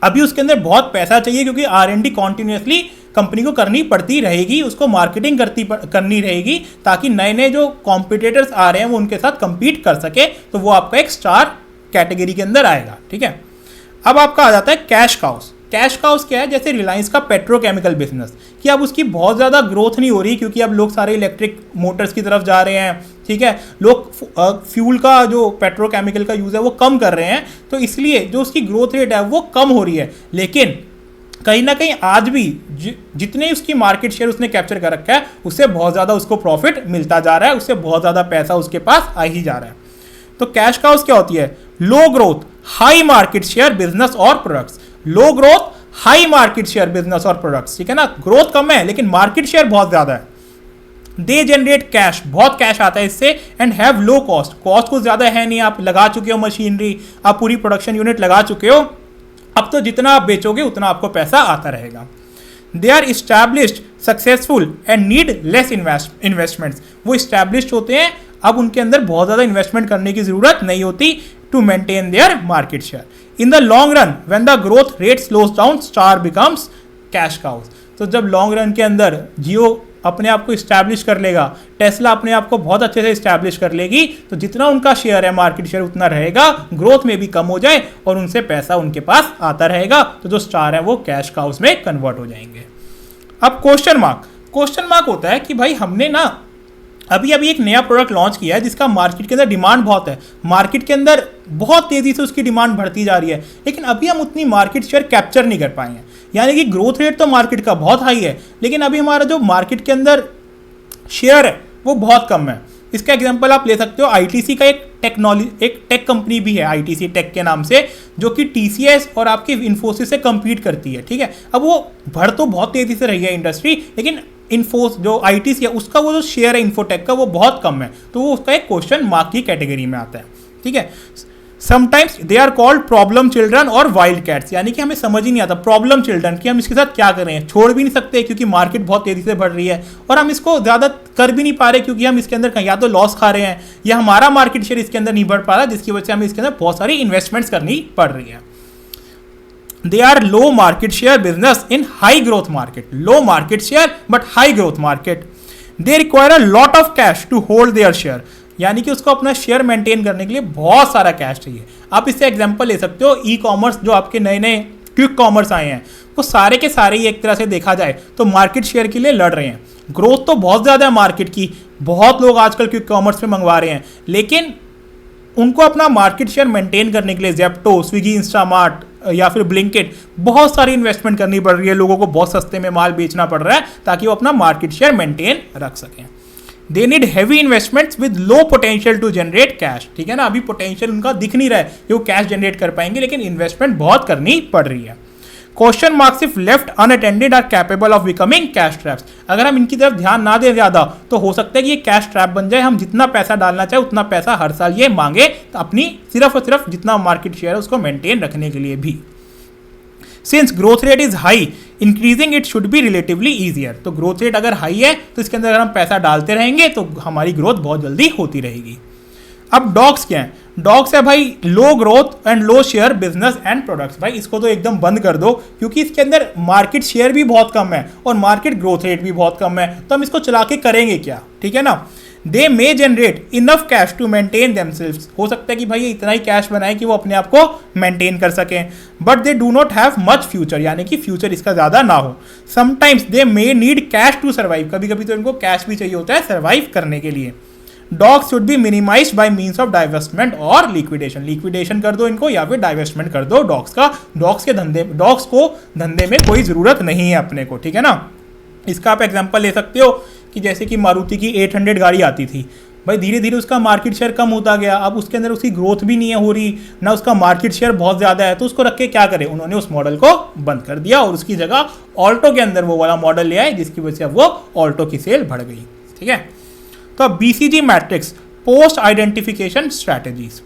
अभी उसके अंदर बहुत पैसा चाहिए क्योंकि R&D कॉन्टिन्यूसली कंपनी को करनी पड़ती रहेगी, उसको मार्केटिंग करनी रहेगी ताकि नए नए जो कॉम्पिटिटर्स आ रहे हैं वो उनके साथ compete कर सके, तो वो आपका एक स्टार कैटेगरी के अंदर आएगा, ठीक है। अब आपका आ जाता है कैश काउस। कैश काउस क्या है? जैसे रिलायंस का पेट्रोकेमिकल बिजनेस, कि अब उसकी बहुत ज़्यादा ग्रोथ नहीं हो रही क्योंकि अब लोग सारे इलेक्ट्रिक मोटर्स की तरफ जा रहे हैं, ठीक है, लोग फ्यूल का जो पेट्रोकेमिकल का यूज़ है वो कम कर रहे हैं, तो इसलिए जो उसकी ग्रोथ रेट है वो कम हो रही है। लेकिन कहीं ना कहीं आज भी जितने उसकी मार्केट शेयर उसने कैप्चर कर रखा है उससे बहुत ज़्यादा उसको प्रॉफिट मिलता जा रहा है, उससे बहुत ज़्यादा पैसा उसके पास आ ही जा रहा है। तो कैश काउस क्या होती है? Low growth high market share business और products, low growth high market share business और प्रोडक्ट्स, ठीक है ना, ग्रोथ कम है लेकिन मार्केट शेयर बहुत ज्यादा है। दे जनरेट कैश, बहुत कैश आता है इससे, and have low cost, cost कुछ ज्यादा है नहीं, आप लगा चुके हो मशीनरी, आप पूरी प्रोडक्शन यूनिट लगा चुके हो, अब तो जितना आप बेचोगे उतना आपको पैसा आता रहेगा। They are established successful and need less investments, वो इस्टेब्लिश्ड होते हैं, अब उनके अंदर बहुत ज़्यादा इन्वेस्टमेंट करने की ज़रूरत नहीं होती to maintain their market share. In the long run when the growth rate slows down star becomes cash cows. तो जब लॉन्ग रन के अंदर जियो अपने आप को इस्टेब्लिश कर लेगा, टेस्ला अपने आप को बहुत अच्छे से इस्टेब्लिश कर लेगी, तो जितना उनका शेयर है मार्केट शेयर उतना रहेगा, ग्रोथ में भी कम हो जाए और उनसे पैसा उनके पास आता रहेगा, तो जो स्टार है वो कैश काउस में कन्वर्ट हो जाएंगे। अब क्वेश्चन मार्क होता है कि भाई हमने ना अभी एक नया प्रोडक्ट लॉन्च किया है जिसका मार्केट के अंदर डिमांड बहुत है, मार्केट के अंदर बहुत तेज़ी से उसकी डिमांड बढ़ती जा रही है, लेकिन अभी हम उतनी मार्केट शेयर कैप्चर नहीं कर पाए हैं, यानी कि ग्रोथ रेट तो मार्केट का बहुत हाई है लेकिन अभी हमारा जो मार्केट के अंदर शेयर है वो बहुत कम है। इसका एग्जांपल आप ले सकते हो ITC का एक टेक कंपनी भी है ITC टेक के नाम से, जो कि TCS और आपकी इन्फोसिस से कम्पीट करती है, ठीक है। अब वो बढ़ तो बहुत तेज़ी से रही है इंडस्ट्री, लेकिन इन्फोस जो ITC है उसका वो जो शेयर है इन्फोटेक का वो बहुत कम है, तो वो उसका एक क्वेश्चन मार्क की कैटेगरी में आता है, ठीक है। Sometimes they are called problem children और वाइल्ड कैट्स, यानी कि हमें समझ ही नहीं आता प्रॉब्लम चिल्ड्रन कि हम इसके साथ क्या करें, छोड़ भी नहीं सकते क्योंकि मार्केट बहुत तेजी से बढ़ रही है और हम इसको ज़्यादा कर भी नहीं पा रहे क्योंकि हम इसके अंदर या तो लॉस खा रहे हैं या हमारा मार्केट शेयर इसके अंदर नहीं बढ़ पा रहा, जिसकी वजह से हमें इसके अंदर बहुत सारी इन्वेस्टमेंट्स करनी पड़ रही है। They are low market share business in high growth market. Low market share but high growth market. They require a lot of cash to hold their share. यानी कि उसको अपना शेयर मेंटेन करने के लिए बहुत सारा कैश चाहिए। आप इससे एग्जांपल ले सकते हो, ई कॉमर्स जो आपके नए नए क्विक कॉमर्स आए हैं वो सारे के सारे ही एक तरह से देखा जाए तो मार्केट शेयर के लिए लड़ रहे हैं। ग्रोथ तो बहुत ज़्यादा है मार्केट की, बहुत लोग आजकल क्विक कॉमर्स पे मंगवा रहे हैं, लेकिन उनको अपना मार्केट शेयर मेंटेन करने के लिए जेप्टो, स्विगी, इंस्टामार्ट या फिर ब्लिंकिट बहुत सारी इन्वेस्टमेंट करनी पड़ रही है, लोगों को बहुत सस्ते में माल बेचना पड़ रहा है ताकि वो अपना मार्केट शेयर मेंटेन रख सकें। They need heavy investments with low potential to generate cash, ठीक है ना, अभी पोटेंशियल उनका दिख नहीं रहा है कि वो कैश जनरेट कर पाएंगे, लेकिन इन्वेस्टमेंट बहुत करनी पड़ रही है। Question marks if left unattended are capable of becoming cash traps, अगर हम इनकी तरफ ध्यान ना दें ज़्यादा तो हो सकता है कि ये कैश ट्रैप बन जाए, हम जितना पैसा डालना चाहे उतना पैसा हर साल ये मांगे तो अपनी सिर्फ और सिर्फ जितना मार्केट शेयर है उसको मेंटेन रखने के लिए भी। Since growth rate is high, increasing it should be relatively easier, तो ग्रोथ रेट अगर हाई है तो इसके अंदर अगर हम पैसा डालते रहेंगे तो हमारी ग्रोथ बहुत जल्दी होती रहेगी। अब डॉग्स क्या है? डॉग्स है भाई low growth and low share business and products, भाई इसको तो एकदम बंद कर दो क्योंकि इसके अंदर मार्केट शेयर भी बहुत कम है और मार्केट ग्रोथ रेट भी बहुत कम है, तो हम इसको चला के करेंगे क्या, ठीक है ना। They may generate enough cash to maintain themselves, हो सकता है कि भाई ये इतना ही कैश बनाए कि वो अपने आप को मेंटेन कर सकें, but they do not have much future, यानी कि फ्यूचर इसका ज़्यादा ना हो। Sometimes they may need cash to survive, कभी कभी तो इनको कैश भी चाहिए होता है सर्वाइव करने के लिए। Dogs should be minimised by means of divestment और लिक्विडेशन, लिक्विडेशन कर दो इनको या फिर डाइवेस्टमेंट कर दो डॉग्स का, डॉग्स को धंधे में कोई ज़रूरत नहीं है अपने को, ठीक है ना। इसका आप एग्जांपल ले सकते हो कि जैसे कि मारुति की 800 गाड़ी आती थी, भाई धीरे धीरे उसका मार्केट शेयर कम होता गया, अब उसके अंदर उसकी ग्रोथ भी नहीं है हो रही, ना उसका मार्केट शेयर बहुत ज़्यादा है, तो उसको रख के क्या करें, उन्होंने उस मॉडल को बंद कर दिया और उसकी जगह ऑल्टो के अंदर वो वाला मॉडल ले आए, जिसकी वजह से अब वो ऑल्टो की सेल बढ़ गई, ठीक है। तो अब BCG matrix, post identification strategies,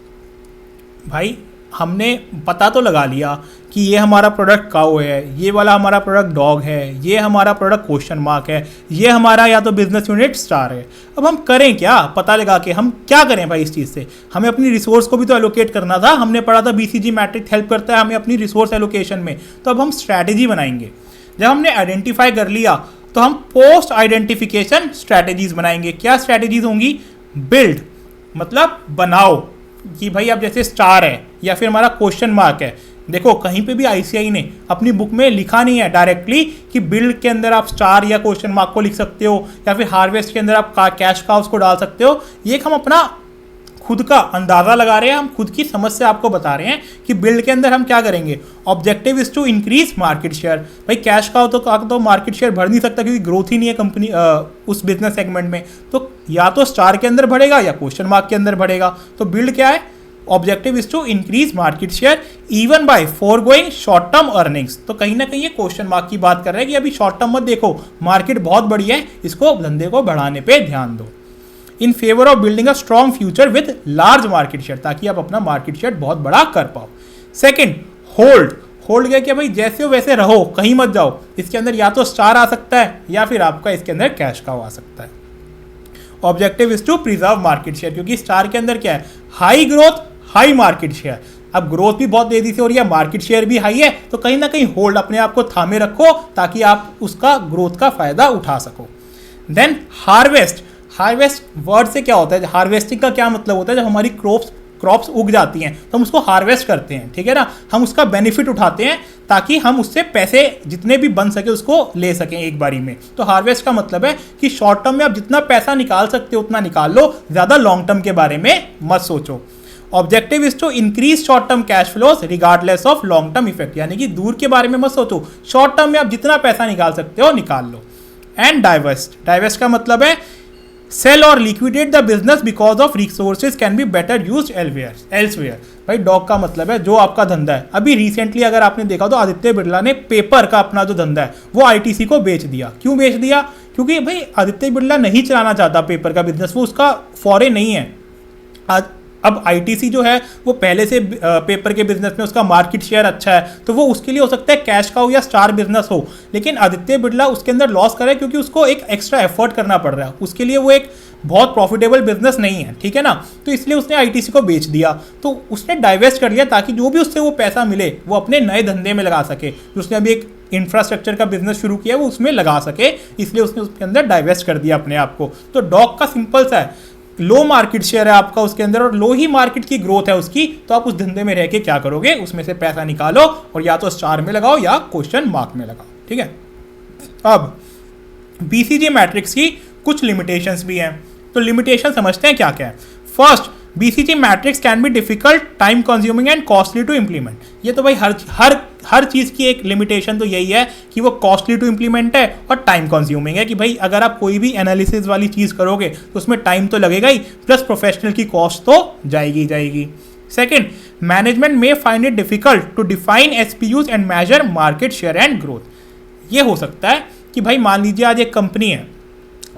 भाई हमने पता तो लगा लिया कि ये हमारा प्रोडक्ट काऊ है, ये वाला हमारा प्रोडक्ट डॉग है, ये हमारा प्रोडक्ट क्वेश्चन मार्क है, ये हमारा या तो बिजनेस यूनिट स्टार है। अब हम करें क्या, पता लगा के हम क्या करें भाई इस चीज़ से, हमें अपनी रिसोर्स को भी तो एलोकेट करना था, हमने पढ़ा था BCG मैट्रिक्स हेल्प करता है हमें अपनी रिसोर्स एलोकेशन में, तो अब हम स्ट्रैटेजी बनाएंगे। जब हमने आइडेंटिफाई कर लिया तो हम पोस्ट आइडेंटिफिकेशन स्ट्रैटेजीज बनाएंगे। क्या स्ट्रैटेजीज होंगी? बिल्ड मतलब बनाओ, कि भाई अब जैसे स्टार है या फिर हमारा क्वेश्चन मार्क है, देखो कहीं पे भी ICI ने अपनी बुक में लिखा नहीं है डायरेक्टली कि बिल्ड के अंदर आप स्टार या क्वेश्चन मार्क को लिख सकते हो या फिर हार्वेस्ट के अंदर आप कैश काउस को डाल सकते हो। ये हम अपना खुद का अंदाज़ा लगा रहे हैं, हम खुद की समस्या आपको बता रहे हैं कि बिल्ड के अंदर हम क्या करेंगे। Objective is to increase market share, भाई कैश का तो मार्केट शेयर बढ़ नहीं सकता क्योंकि ग्रोथ ही नहीं है कंपनी उस बिजनेस सेगमेंट में, तो या तो स्टार के अंदर बढ़ेगा या क्वेश्चन मार्क के अंदर बढ़ेगा। तो बिल्ड क्या है? Objective is to increase market share even by forgoing short term earnings. तो कहीं ना कहीं ये क्वेश्चन मार्क की बात कर रहे हैं कि अभी शॉर्ट टर्म मत देखो, मार्केट बहुत बड़ी है, इसको धंधे को बढ़ाने पर ध्यान दो। In favour of building a strong future with large market share, ताकि आप अपना मार्केट शेयर बहुत बड़ा कर पाओ। Second, hold. होल्ड क्या कि भाई जैसे हो वैसे रहो, कहीं मत जाओ, इसके अंदर या तो स्टार आ सकता है या फिर आपका इसके अंदर कैश काउ आ सकता है। Objective is to preserve market share, क्योंकि स्टार के अंदर क्या है? High growth high market share. अब ग्रोथ भी बहुत तेजी से हो रही है, मार्केट शेयर भी हाई है, तो कहीं ना कहीं होल्ड अपने आप को थामे रखो ताकि आप उसका ग्रोथ का फायदा उठा सको। Then harvest. हार्वेस्ट वर्ड से क्या होता है? हार्वेस्टिंग का क्या मतलब होता है? जब हमारी क्रॉप्स उग जाती हैं तो हम उसको हार्वेस्ट करते हैं, ठीक है ना, हम उसका बेनिफिट उठाते हैं ताकि हम उससे पैसे जितने भी बन सके उसको ले सकें एक बारी में। तो हार्वेस्ट का मतलब है कि शॉर्ट टर्म में आप जितना पैसा निकाल सकते हो उतना निकाल लो, ज़्यादा लॉन्ग टर्म के बारे में मत सोचो। Objective is to increase short term cash flows regardless of long term effect, यानी कि दूर के बारे में मत सोचो, शॉर्ट टर्म में आप जितना पैसा निकाल सकते हो निकाल लो। And divest. डाइवेस्ट का मतलब है सेल और liquidate the business because of resources can be better used elsewhere. भाई डॉग का मतलब है जो आपका धंधा है। अभी रिसेंटली अगर आपने देखा तो आदित्य बिरला ने पेपर का अपना जो धंधा है वो ITC को बेच दिया। क्यों बेच दिया? क्योंकि भाई आदित्य बिरला नहीं चलाना चाहता पेपर का बिजनेस, वो उसका फॉरे नहीं है। अब ITC जो है वो पहले से पेपर के बिजनेस में उसका मार्केट शेयर अच्छा है, तो वो उसके लिए हो सकता है कैश काउ या स्टार बिजनेस हो, लेकिन आदित्य बिरला उसके अंदर लॉस करे क्योंकि उसको एक एक्स्ट्रा एफर्ट करना पड़ रहा है, उसके लिए वो एक बहुत प्रॉफिटेबल बिजनेस नहीं है, ठीक है ना। तो इसलिए उसने ITC को बेच दिया, तो उसने डाइवेस्ट कर लिया ताकि जो भी उससे वो पैसा मिले वो अपने नए धंधे में लगा सके। उसने अभी एक इंफ्रास्ट्रक्चर का बिजनेस शुरू किया वो उसमें लगा सके, इसलिए उसने उसके अंदर डाइवेस्ट कर दिया अपने आप को। तो डॉग का सिंपल सा है, लो मार्केट शेयर है आपका उसके अंदर और लो ही मार्केट की ग्रोथ है उसकी, तो आप उस धंधे में रह के क्या करोगे? उसमें से पैसा निकालो और या तो स्टार में लगाओ या क्वेश्चन मार्क में लगाओ, ठीक है। अब BCG मैट्रिक्स की कुछ लिमिटेशंस भी हैं, तो लिमिटेशन समझते हैं क्या क्या है। First, BCG matrix can be difficult, time consuming and costly to implement. ये तो भाई हर चीज़ की एक लिमिटेशन तो यही है कि वो कॉस्टली टू इम्प्लीमेंट है और टाइम कंज्यूमिंग है, कि भाई अगर आप कोई भी एनालिसिस वाली चीज़ करोगे तो उसमें टाइम तो लगेगा ही, प्लस प्रोफेशनल की कॉस्ट तो जाएगी। Second, management may find it difficult to define SPUs and measure market share and growth. ये हो सकता है कि भाई मान लीजिए आज एक कंपनी है,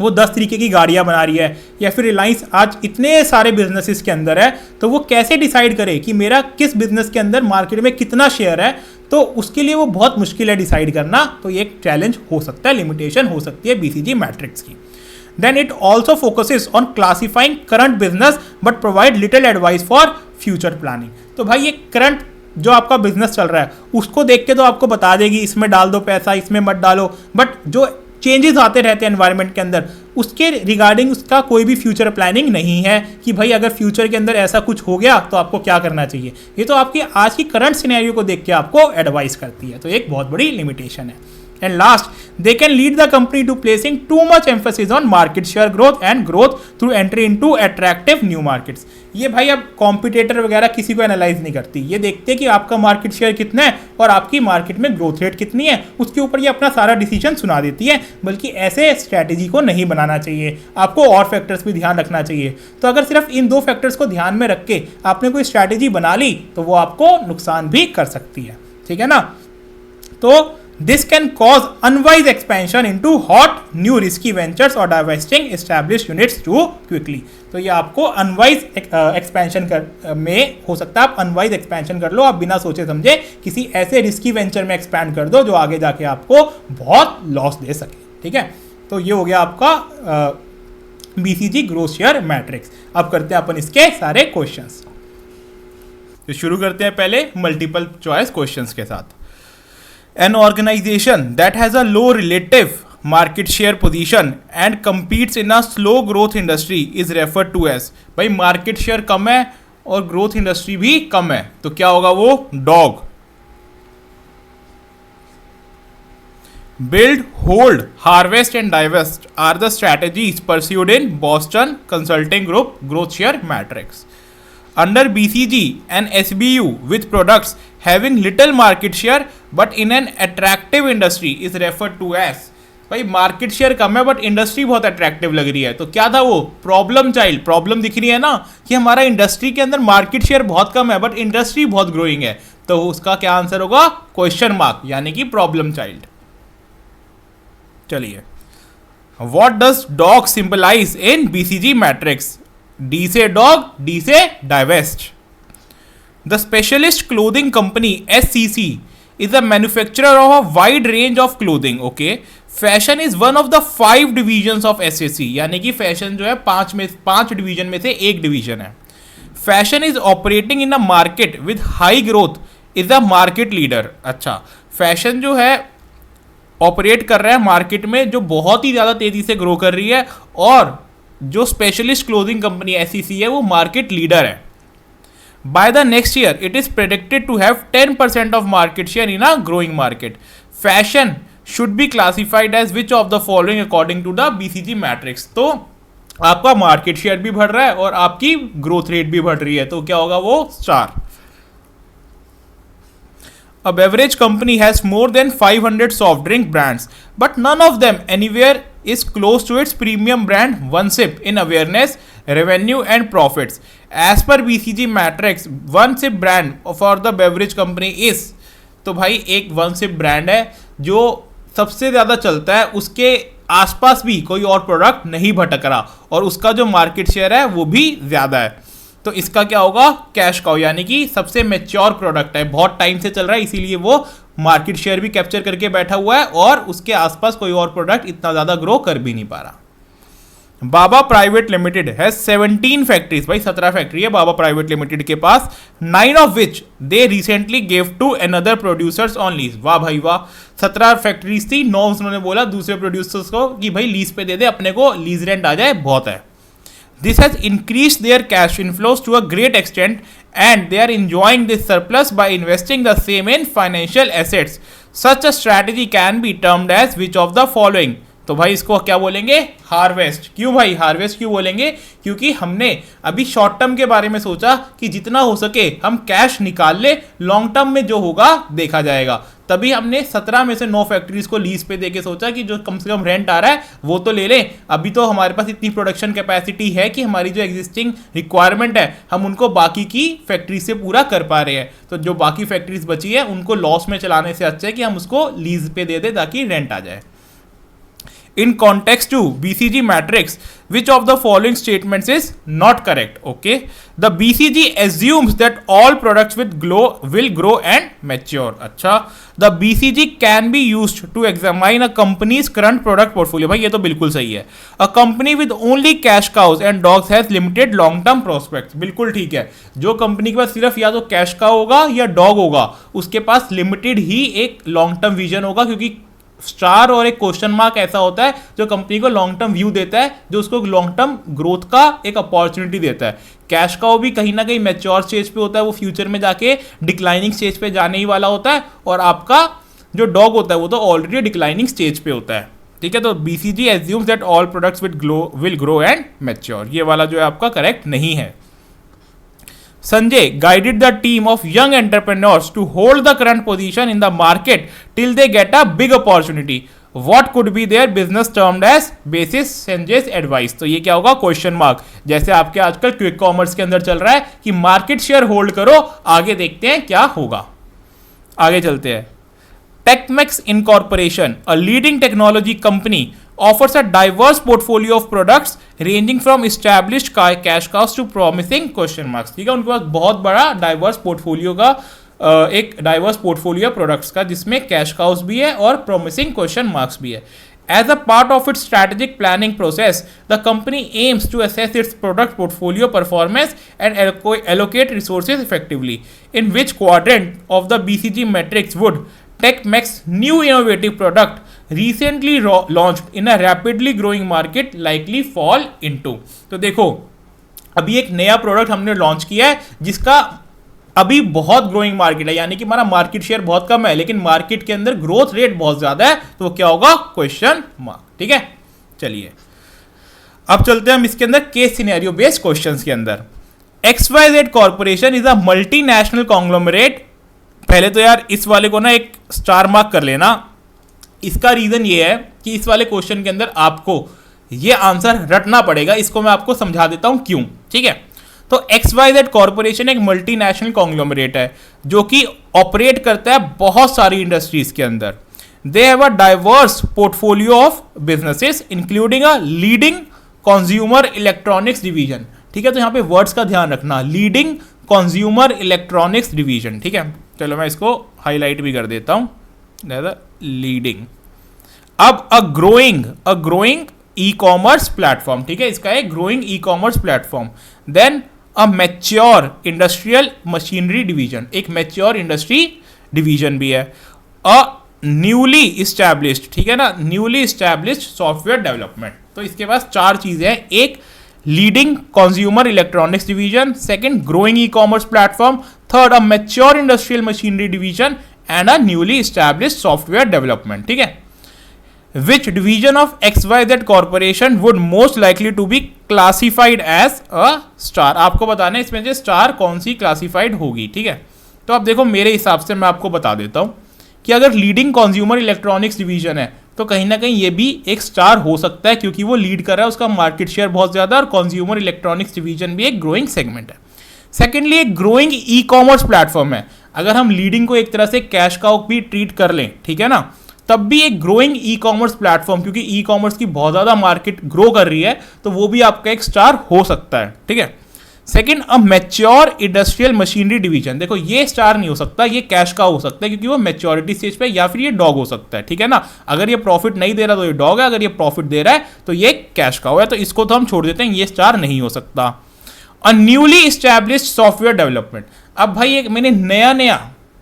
वो 10 तरीके की गाड़ियाँ बना रही है, या फिर रिलायंस आज इतने सारे बिजनेसेस के अंदर है, तो वो कैसे डिसाइड करे कि मेरा किस बिजनेस के अंदर मार्केट में कितना शेयर है, तो उसके लिए वो बहुत मुश्किल है डिसाइड करना। तो ये एक चैलेंज हो सकता है, लिमिटेशन हो सकती है BCG मैट्रिक्स की। Then it also focuses on classifying current business but provide little advice for future planning। तो भाई ये करंट जो आपका बिजनेस चल रहा है उसको देख के तो आपको बता देगी इसमें डाल दो पैसा, इसमें मत डालो, बट जो चेंजेस आते रहते हैं एनवायरनमेंट के अंदर उसके रिगार्डिंग उसका कोई भी फ्यूचर प्लानिंग नहीं है कि भाई अगर फ्यूचर के अंदर ऐसा कुछ हो गया तो आपको क्या करना चाहिए। ये तो आपकी आज की करंट सिनेरियो को देख के आपको एडवाइस करती है, तो एक बहुत बड़ी लिमिटेशन है। And last, they can lead the company to placing too much emphasis on market share growth and growth through entry into attractive new markets। ये भाई अब कॉम्पिटेटर वगैरह किसी को एनालाइज नहीं करती, ये देखते हैं कि आपका मार्केट शेयर कितना है और आपकी मार्केट में ग्रोथ रेट कितनी है, उसके ऊपर ये अपना सारा डिसीजन सुना देती है। बल्कि ऐसे स्ट्रैटेजी को नहीं बनाना चाहिए, आपको और फैक्टर्स भी ध्यान रखना चाहिए। तो अगर सिर्फ इन 2 फैक्टर्स को ध्यान में रख के आपने कोई स्ट्रैटेजी बना ली तो वो आपको नुकसान भी कर सकती है, ठीक है ना। तो this can cause unwise expansion into hot new risky ventures or divesting established units too quickly। तो ये आपको अनवाइज एक्सपेंशन में हो सकता है, आप अनवाइज एक्सपेंशन कर लो, आप बिना सोचे समझे किसी ऐसे रिस्की वेंचर में एक्सपैंड कर दो जो आगे जाके आपको बहुत लॉस दे सके, ठीक है। तो ये हो गया आपका BCG ग्रोथ शेयर मैट्रिक्स। अब करते हैं अपन इसके सारे क्वेश्चंस। तो शुरू करते हैं पहले मल्टीपल चॉइस क्वेश्चंस के साथ। An organization that has a low relative market share position and competes in a slow growth industry is referred to as। भाई मार्केट शेयर कम है और ग्रोथ इंडस्ट्री भी कम है तो क्या होगा वो dog. Build, hold, harvest and divest are the strategies pursued in Boston Consulting Group growth share matrix। Under BCG, an SBU with products having little market share but in an attractive industry is referred to as। भाई मार्केट शेयर कम है बट इंडस्ट्री बहुत अट्रैक्टिव लग रही है, तो क्या था वो प्रॉब्लम चाइल्ड। प्रॉब्लम दिख रही है ना कि हमारा इंडस्ट्री के अंदर मार्केट शेयर बहुत कम है बट इंडस्ट्री बहुत ग्रोइंग है, तो उसका क्या आंसर होगा क्वेश्चन मार्क, यानी कि प्रॉब्लम चाइल्ड। चलिए, what does dog symbolize in BCG matrix. D से डॉग, D से divest. The specialist clothing company SCC is a manufacturer of a wide range of clothing। okay, fashion is one of the 5 divisions of SCC, यानी कि फैशन जो है 5 डिवीजन में से एक डिवीजन है। Fashion is operating in a market with high growth is a market leader. अच्छा, फैशन जो है ऑपरेट कर रहा है मार्केट में जो बहुत ही ज़्यादा तेज़ी से ग्रो कर रही है, और जो स्पेशलिस्ट क्लोथिंग कंपनी SCC है वो मार्केट लीडर है। By the next year it is predicted to have 10% of market share in a growing market. Fashion should be classified as which of the following according to the BCG matrix. तो आपका मार्केट शेयर भी बढ़ रहा है और आपकी ग्रोथ रेट भी बढ़ रही है, तो क्या होगा वो star. A beverage company has more than 500 soft drink brands, but none of them anywhere is close to its premium brand OneSip in awareness, revenue and profits. As per BCG matrix, OneSip brand for the beverage company is, तो भाई एक OneSip ब्रांड है जो सबसे ज़्यादा चलता है, उसके आसपास भी कोई और प्रोडक्ट नहीं भटक रहा और उसका जो मार्केट शेयर है वो भी ज़्यादा है, तो इसका क्या होगा कैश काउ, यानी कि सबसे मैच्योर प्रोडक्ट है, बहुत टाइम से चल रहा है, इसीलिए वो मार्केट शेयर भी कैप्चर करके बैठा हुआ है और उसके आसपास कोई और प्रोडक्ट इतना ज़्यादा ग्रो कर भी नहीं पा रहा। Baba Private Limited has 17 factories, भाई 17 फैक्ट्री है बाबा प्राइवेट लिमिटेड के पास, 9 of which they recently give to another producers on lease. वाह भाई वाह, 17 फैक्ट्रीज थी, 9 उन्होंने बोला दूसरे प्रोड्यूसर्स को कि भाई लीज पे दे दे, अपने को लीज रेंट आ जाए, बहुत है। This has increased their cash inflows to a great extent and they are enjoying this surplus by investing the same in financial assets. Such a strategy can be termed as which of the following? तो भाई इसको क्या बोलेंगे, हार्वेस्ट। क्यों भाई हार्वेस्ट क्यों बोलेंगे, क्योंकि हमने अभी शॉर्ट टर्म के बारे में सोचा कि जितना हो सके हम कैश निकाल ले, लॉन्ग टर्म में जो होगा देखा जाएगा। तभी हमने 17 में से 9 फैक्ट्रीज को लीज पे देके सोचा कि जो कम से कम रेंट आ रहा है वो तो ले लें। अभी तो हमारे पास इतनी प्रोडक्शन कैपेसिटी है कि हमारी जो एग्जिस्टिंग रिक्वायरमेंट है हम उनको बाकी की फैक्ट्री से पूरा कर पा रहे हैं। तो जो बाकी फैक्ट्रीज बची है उनको लॉस में चलाने से अच्छा है कि हम उसको लीज पे दे दें ताकि रेंट आ जाए। In context to BCG matrix, which of the following statements is not correct? Okay, the BCG assumes that all products will grow and mature. अच्छा, the BCG can be used to examine a company's current product portfolio. भाई ये तो बिल्कुल सही है। A company with only cash cows and dogs has limited long term prospects. बिल्कुल ठीक है। जो कंपनी के पास सिर्फ या तो कैश काउ होगा या डॉग होगा, उसके पास लिमिटेड ही एक लॉन्ग टर्म विजन होगा, क्योंकि स्टार और एक क्वेश्चन मार्क ऐसा होता है जो कंपनी को लॉन्ग टर्म व्यू देता है, जो उसको लॉन्ग टर्म ग्रोथ का एक अपॉर्चुनिटी देता है। कैश का वो भी कहीं ना कहीं मैच्योर स्टेज पे होता है, वो फ्यूचर में जाके डिक्लाइनिंग स्टेज पे जाने ही वाला होता है, और आपका जो डॉग होता है वो तो ऑलरेडी डिक्लाइनिंग स्टेज पे होता है। ठीक है, तो BCG assumes that all products will grow and mature, ये वाला जो है आपका करेक्ट नहीं है। Sanjay guided the team of young entrepreneurs to hold the current position in the market till they get a big opportunity. What could be their business termed as basis Sanjay's advice? तो ये क्या होगा, क्वेश्चन मार्क। जैसे आपके आजकल क्विक कॉमर्स के अंदर चल रहा है कि मार्केट शेयर होल्ड करो, आगे देखते हैं क्या होगा। आगे चलते हैं। Techmex Incorporation, a leading technology company, offers a diverse portfolio of products ranging from established cash cows to promising question marks. ठीक है, उनके पास बहुत बड़ा डाइवर्स पोर्टफोलियो का एक डाइवर्स पोर्टफोलियो प्रोडक्ट्स का, जिसमें कैश काउस भी है और प्रॉमिसिंग क्वेश्चन मार्क्स भी है। As a part of its strategic planning process, the company aims to assess its product portfolio performance and allocate resources effectively. In which quadrant of the BCG matrix would Techmex new innovative product recently launched in a rapidly growing market likely fall into? तो देखो, अभी एक नया प्रोडक्ट हमने लॉन्च किया है जिसका अभी बहुत ग्रोइंग मार्केट है, यानी कि हमारा मार्केट शेयर बहुत कम है लेकिन मार्केट के अंदर ग्रोथ रेट बहुत ज्यादा है, तो वो क्या होगा, क्वेश्चन मार्क। ठीक है, चलिए अब चलते हैं हम इसके अंदर केस सिनेरियो बेस्ड क्वेश्चंस के अंदर। XYZ corporation is a multinational conglomerate. पहले तो यार इस वाले को ना एक स्टार मार्क कर लेना। इसका रीजन ये है कि इस वाले क्वेश्चन के अंदर आपको ये आंसर रटना पड़ेगा, इसको मैं आपको समझा देता हूं क्यों। ठीक है, तो XYZ कॉर्पोरेशन एक मल्टीनेशनल कॉन्ग्लोमरेट है जो कि ऑपरेट करता है बहुत सारी इंडस्ट्रीज के अंदर। They have a diverse portfolio of businesses including a leading consumer electronics division. ठीक है, तो यहाँ पे वर्ड्स का ध्यान रखना, लीडिंग कंज्यूमर इलेक्ट्रॉनिक्स डिवीजन। ठीक है, चलो मैं इसको हाईलाइट भी कर देता हूं, लीडिंग। अब a growing e commerce platform. ठीक है, इसका एक growing e commerce platform. Then a mature industrial machinery division, एक मैच्योर इंडस्ट्री डिवीजन भी है। अ न्यूली इस्टेब्लिश्ड, ठीक है ना, न्यूली इस्टेब्लिश्ड सॉफ्टवेयर डेवलपमेंट। तो इसके पास चार चीजें हैं, एक leading consumer electronics division, second growing e commerce platform, third a mature industrial machinery division and a newly established software development. ठीक है, which division of XYZ corporation would most likely to be classified as a star? आपको बताना है इसमें से स्टार कौन सी क्लासिफाइड होगी। ठीक है, तो अब देखो मेरे हिसाब से मैं आपको बता देता हूं कि अगर लीडिंग कंज्यूमर इलेक्ट्रॉनिक्स डिवीजन है तो कहीं ना कहीं ये भी एक स्टार हो सकता है, क्योंकि वो लीड कर रहा है, उसका मार्केट शेयर बहुत ज्यादा, और कंज्यूमर इलेक्ट्रॉनिक्स डिवीजन भी एक ग्रोइंग सेगमेंट है। सेकेंडली, एक ग्रोइंग ई कॉमर्स प्लेटफॉर्म है। अगर हम लीडिंग को एक तरह से कैश काउ भी ट्रीट कर लें, ठीक है ना, तब भी एक ग्रोइंग ई कॉमर्स प्लेटफॉर्म, क्योंकि ई कॉमर्स की बहुत ज्यादा मार्केट ग्रो कर रही है, तो वो भी आपका एक स्टार हो सकता है। ठीक है, सेकंड, अ मैच्योर इंडस्ट्रियल मशीनरी डिवीजन। देखो ये स्टार नहीं हो सकता, ये कैश का हो सकता है क्योंकि वो मैच्योरिटी स्टेज पे, या फिर ये डॉग हो सकता है। ठीक है ना, अगर ये प्रॉफिट नहीं दे रहा तो ये डॉग है, अगर ये प्रॉफिट दे रहा है तो ये कैश का है, तो इसको तो हम छोड़ देते हैं, ये स्टार नहीं हो सकता। A newly established software development. अब भाई एक मैंने नया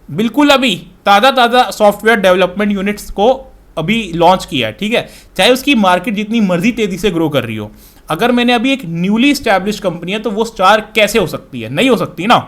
बिल्कुल अभी ताज़ा सॉफ्टवेयर डेवलपमेंट यूनिट्स को अभी लॉन्च किया है। ठीक है, चाहे उसकी मार्केट जितनी मर्जी तेजी से ग्रो कर रही हो, अगर मैंने अभी एक न्यूली इस्टेब्लिश्ड कंपनी है तो वो स्टार कैसे हो सकती है, नहीं हो सकती ना।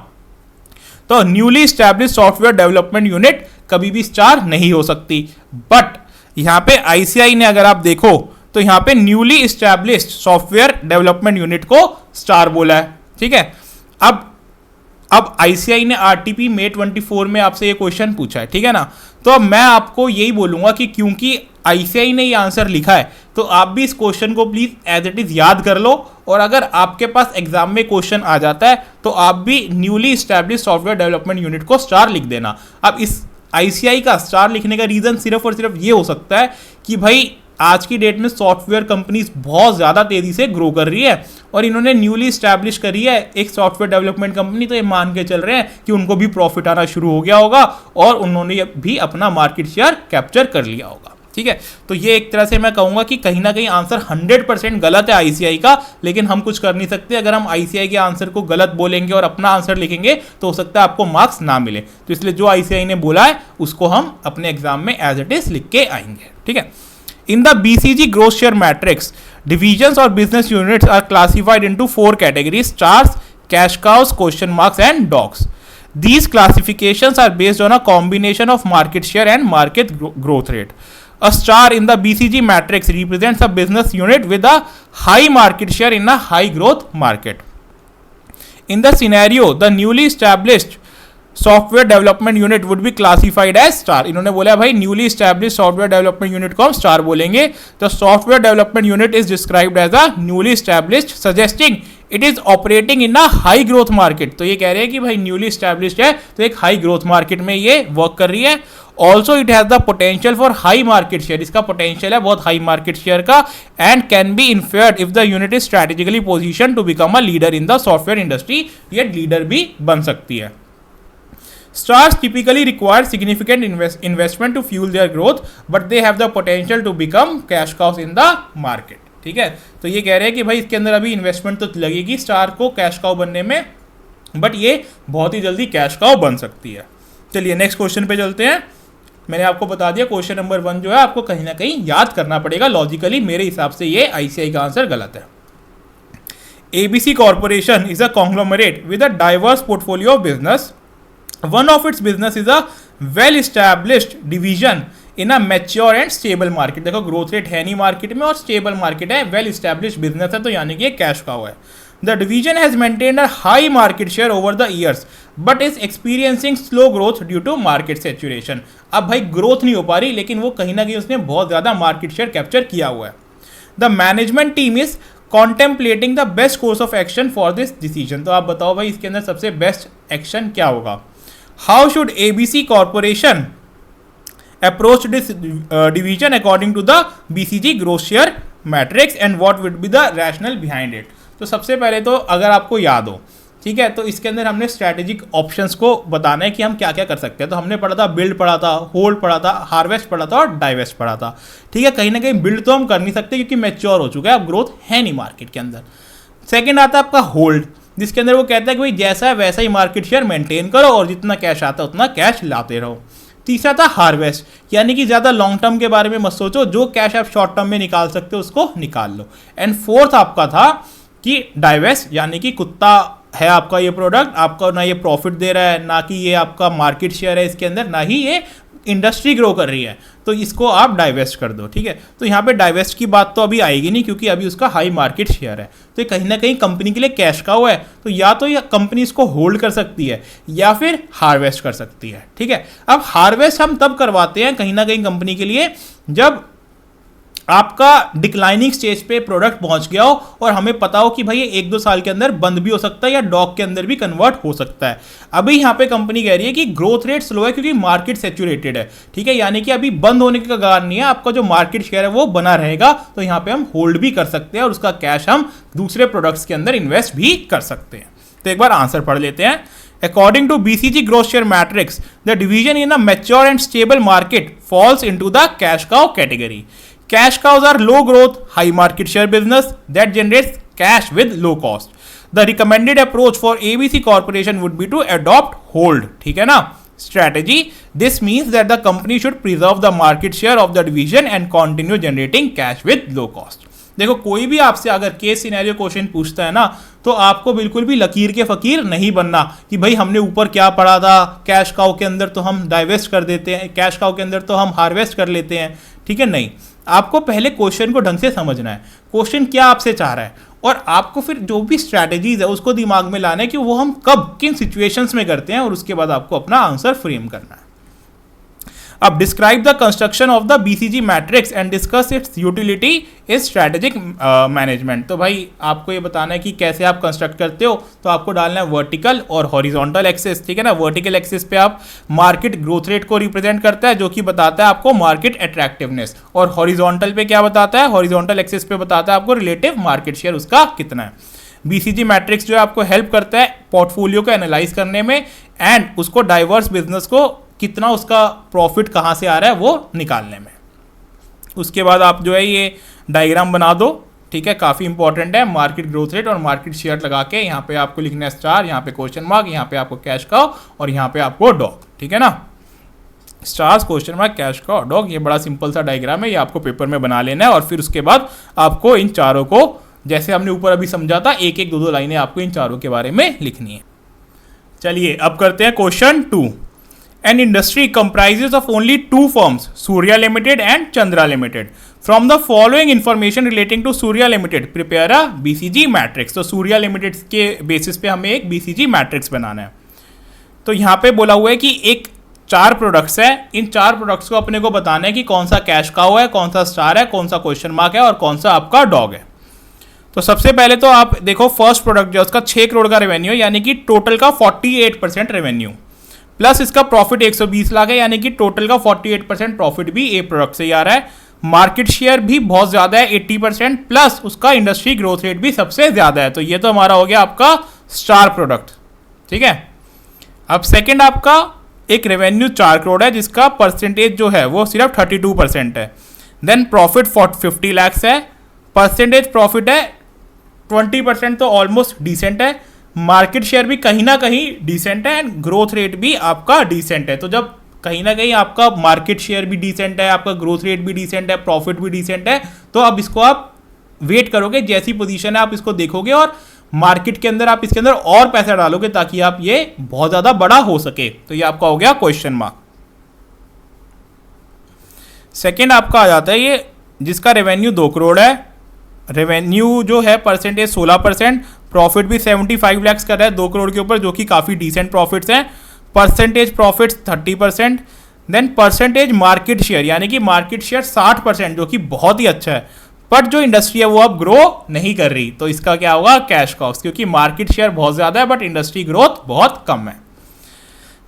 तो newly established software development unit कभी भी स्टार नहीं हो सकती। बट यहाँ पे आईसीआई ने अगर आप देखो तो यहाँ पे newly established software development unit को स्टार बोला है, ठीक है। अब आईसीआई ने आरटीपी May 24 में आपसे ये क्वेश्चन पूछा है, ठीक है ना। तो अब मैं आपको यही बोलूंगा कि क्योंकि आईसीआई ने ये आंसर लिखा है तो आप भी इस क्वेश्चन को प्लीज एज इट इज याद कर लो, और अगर आपके पास एग्जाम में क्वेश्चन आ जाता है तो आप भी newly established software development unit को स्टार लिख देना। अब इस आईसीआई का स्टार लिखने का रीजन सिर्फ और सिर्फ ये हो सकता है कि भाई आज की डेट में सॉफ्टवेयर कंपनीज बहुत ज़्यादा तेज़ी से ग्रो कर रही है और इन्होंने न्यूली स्टैब्लिश करी है एक सॉफ्टवेयर डेवलपमेंट कंपनी, तो ये मान के चल रहे हैं कि उनको भी प्रॉफिट आना शुरू हो गया होगा और उन्होंने भी अपना मार्केट शेयर कैप्चर कर लिया होगा, ठीक है। तो ये एक तरह से मैं कहूँगा कि कहीं ना कहीं आंसर 100% गलत है आईसीआई का, लेकिन हम कुछ कर नहीं सकते। अगर हम आईसीआई के आंसर को गलत बोलेंगे और अपना आंसर लिखेंगे तो हो सकता है आपको मार्क्स ना मिले, तो इसलिए जो आईसीआई ने बोला है उसको हम अपने एग्जाम में एज इट इज लिख के आएंगे, ठीक है। In the BCG growth share matrix, divisions or business units are classified into 4 categories: stars, cash cows, question marks, and dogs. These classifications are based on a combination of market share and market growth rate. A star in the BCG matrix represents a business unit with a high market share in a high growth market. In the scenario, the newly established software development unit would be classified as star. इन्होंने बोला भाई newly establish software development unit को हम स्टार बोलेंगे। तो software development unit is described as a newly established, suggesting it is operating in a high growth market. तो ये कह रहे हैं कि भाई न्यूली स्टैब्लिश्ड है तो एक हाई ग्रोथ मार्केट में ये वर्क कर रही है। Also it has the potential for high market share, इसका पोटेंशियल है बहुत हाई मार्केट शेयर का, and can be inferred if the unit is strategically position to become a leader in the software industry. ये लीडर भी बन सकती है। Stars typically require significant investment to fuel their growth, but they have the potential to become cash cows in the market, ठीक है। तो ये कह रहे हैं कि भाई इसके अंदर अभी इन्वेस्टमेंट तो लगेगी स्टार को कैश काउ बनने में, बट ये बहुत ही जल्दी कैश काउ बन सकती है। चलिए नेक्स्ट क्वेश्चन पे चलते हैं। मैंने आपको बता दिया क्वेश्चन नंबर 1 जो है आपको कहीं ना कहीं याद करना पड़ेगा लॉजिकली, मेरे हिसाब से ये आईसीआई का आंसर गलत है। ABC Corporation is a conglomerate with a diverse portfolio of business. One of its business is a well-established division in a mature and stable market. देखो ग्रोथ रेट है नहीं मार्केट में और स्टेबल मार्केट है, वेल established बिजनेस है, तो यानी कि कैश काउ है। The division has maintained a high market share over the years, but is experiencing slow growth due to market saturation. अब भाई ग्रोथ नहीं हो पा रही, लेकिन वो कहीं ना कहीं उसने बहुत ज़्यादा मार्केट शेयर कैप्चर किया हुआ है। The management team is contemplating the best course of action for this decision. तो आप बताओ भाई इसके अंदर सबसे बेस्ट एक्शन क्या होगा। How should ABC Corporation approach this division according to the BCG growth share matrix and what would be the rationale behind it? तो सबसे पहले तो अगर आपको याद हो, ठीक है, तो इसके अंदर हमने स्ट्रैटेजिक ऑप्शंस को बताना है कि हम क्या क्या कर सकते हैं। तो हमने पढ़ा था बिल्ड पढ़ा था, होल्ड पढ़ा था, हार्वेस्ट पढ़ा था और डाइवेस्ट पढ़ा था, ठीक है। कहीं ना कहीं बिल्ड तो हम कर नहीं सकते क्योंकि मैच्योर हो चुका है, अब ग्रोथ है नहीं मार्केट के अंदर। सेकेंड आता है आपका होल्ड, जिसके अंदर वो कहता है कि भाई जैसा है वैसा ही मार्केट शेयर मेंटेन करो और जितना कैश आता है उतना कैश लाते रहो। तीसरा था हार्वेस्ट, यानी कि ज़्यादा लॉन्ग टर्म के बारे में मत सोचो, जो कैश आप शॉर्ट टर्म में निकाल सकते हो उसको निकाल लो। एंड फोर्थ आपका था कि डाइवेस्ट, यानी कि कुत्ता है आपका ये प्रोडक्ट, आपका ना ये प्रॉफिट दे रहा है, ना कि ये आपका मार्केट शेयर है इसके अंदर, ना ही ये इंडस्ट्री ग्रो कर रही है, तो इसको आप डाइवेस्ट कर दो, ठीक है। तो यहाँ पे डाइवेस्ट की बात तो अभी आएगी नहीं क्योंकि अभी उसका हाई मार्केट शेयर है, तो ये कहीं ना कहीं कंपनी के लिए कैश का हुआ है, तो या तो ये कंपनी इसको होल्ड कर सकती है या फिर हार्वेस्ट कर सकती है, ठीक है। अब हार्वेस्ट हम तब करवाते हैं कहीं ना कहीं कंपनी के लिए जब आपका डिक्लाइनिंग स्टेज पे प्रोडक्ट पहुंच गया हो और हमें पता हो कि भाई ये 1-2 साल के अंदर बंद भी हो सकता है या डॉग के अंदर भी कन्वर्ट हो सकता है। अभी यहाँ पे कंपनी कह रही है कि ग्रोथ रेट स्लो है क्योंकि मार्केट सैचुरेटेड है, ठीक है, यानी कि अभी बंद होने का कगार नहीं है, आपका जो मार्केट शेयर है वो बना रहेगा, तो यहाँ पे हम होल्ड भी कर सकते हैं और उसका कैश हम दूसरे प्रोडक्ट्स के अंदर इन्वेस्ट भी कर सकते हैं। तो एक बार आंसर पढ़ लेते हैं। According to BCG growth share matrix, the division in a mature and stable market falls into the cash cow category. Cash cows are low growth, high market share business that generates cash with low cost. The recommended approach for ABC Corporation would be to adopt hold, ठीक है ना, strategy. This means that the company should preserve the market share of the division and continue generating cash with low cost. देखो कोई भी आपसे अगर केस सिनेरियो क्वेश्चन पूछता है ना, तो आपको बिल्कुल भी लकीर के फकीर नहीं बनना कि भाई हमने ऊपर क्या पढ़ा था, कैश काउ के अंदर तो हम डाइवेस्ट कर देते हैं, कैश काउ के अंदर तो हम हार्वेस्ट कर लेते हैं, ठीक है, नहीं, आपको पहले क्वेश्चन को ढंग से समझना है, क्वेश्चन क्या आपसे चाह रहा है, और आपको फिर जो भी स्ट्रैटेजीज है उसको दिमाग में लाना है कि वो हम कब किन सिचुएशंस में करते हैं, और उसके बाद आपको अपना आंसर फ्रेम करना है। अब describe the construction of the BCG matrix and discuss it's utility is strategic management. तो भाई आपको ये बताना है कि कैसे आप कंस्ट्रक्ट करते हो, तो आपको डालना है वर्टिकल और हॉरिजॉन्टल एक्सिस, ठीक है ना। वर्टिकल एक्सिस पे आप मार्केट ग्रोथ रेट को रिप्रेजेंट करता है, जो कि बताता है आपको मार्केट अट्रैक्टिवनेस, और हॉरिजॉन्टल पे क्या बताता है, हॉरिजॉन्टल एक्सिस पे बताता है आपको रिलेटिव मार्केट शेयर उसका कितना है। बीसीजी मैट्रिक्स जो है आपको हेल्प करता है पोर्टफोलियो को एनालाइज करने में, एंड उसको डाइवर्स बिजनेस को कितना उसका प्रॉफिट कहाँ से आ रहा है वो निकालने में। उसके बाद आप जो है ये डायग्राम बना दो, ठीक है, काफ़ी इंपॉर्टेंट है। मार्केट ग्रोथ रेट और मार्केट शेयर लगा के यहाँ पे आपको लिखना है स्टार, यहाँ पे क्वेश्चन मार्क, यहाँ पे आपको कैश काउ, और यहाँ पे आपको डॉग, ठीक है ना। Stars, question mark, cash cow, dog, ये बड़ा सिंपल सा डायग्राम है, ये आपको पेपर में बना लेना है, और फिर उसके बाद आपको इन चारों को, जैसे हमने ऊपर अभी समझा था, एक एक दो दो लाइनें आपको इन चारों के बारे में लिखनी है। चलिए अब करते हैं question 2। An industry comprises of only two firms, Surya Limited and Chandra Limited. From the following information relating to Surya Limited, prepare a BCG matrix. तो Surya Limited के बेसिस पे हमें एक BCG मैट्रिक्स बनाना है। तो यहाँ पे बोला हुआ है कि एक 4 प्रोडक्ट्स है, इन 4 प्रोडक्ट्स को अपने को बताना है कि कौन सा कैश काउ है, कौन सा स्टार है, कौन सा क्वेश्चन मार्क है, और कौन सा आपका डॉग है। तो सबसे पहले तो आप देखो फर्स्ट प्रोडक्ट जो उसका 6 करोड़ का रेवेन्यू है, यानी कि टोटल का 48% रेवेन्यू, प्लस इसका प्रॉफिट 120 लाख है, यानी कि टोटल का 48% प्रॉफिट भी ए प्रोडक्ट से ही आ रहा है। मार्केट शेयर भी बहुत ज़्यादा है 80%, प्लस उसका इंडस्ट्री ग्रोथ रेट भी सबसे ज़्यादा है। तो ये तो हमारा हो गया आपका स्टार प्रोडक्ट, ठीक है। अब सेकंड आपका एक रेवेन्यू 4 करोड़ है, जिसका परसेंटेज जो है वो सिर्फ 32% है। देन प्रॉफिट 50 लैक्स है, परसेंटेज प्रॉफिट है 20%, तो ऑलमोस्ट डिसेंट है। मार्केट शेयर भी कहीं ना कहीं डिसेंट है, एंड ग्रोथ रेट भी आपका डिसेंट है। तो जब कहीं ना कहीं आपका मार्केट शेयर भी डिसेंट है, आपका ग्रोथ रेट भी डिसेंट है, प्रॉफिट भी डिसेंट है, तो अब इसको आप वेट करोगे, जैसी पोजीशन है आप इसको देखोगे, और मार्केट के अंदर आप इसके अंदर और पैसा डालोगे ताकि आप ये बहुत ज़्यादा बड़ा हो सके। तो ये आपका हो गया क्वेश्चन मार्क। सेकेंड आपका आ जाता है ये जिसका रेवेन्यू 2 करोड़ है, रेवेन्यू जो है परसेंटेज 16%, प्रॉफिट भी 75 लैक्स कर रहा है 2 करोड़ के ऊपर, जो कि काफ़ी डिसेंट प्रॉफिट्स हैं। Percentage profits 30%, then percentage market share, यानी कि मार्केट शेयर 60%, जो कि बहुत ही अच्छा है, बट जो इंडस्ट्री है वो अब ग्रो नहीं कर रही। तो इसका क्या होगा, कैश काउस, क्योंकि मार्केट शेयर बहुत ज़्यादा है बट इंडस्ट्री ग्रोथ बहुत कम है।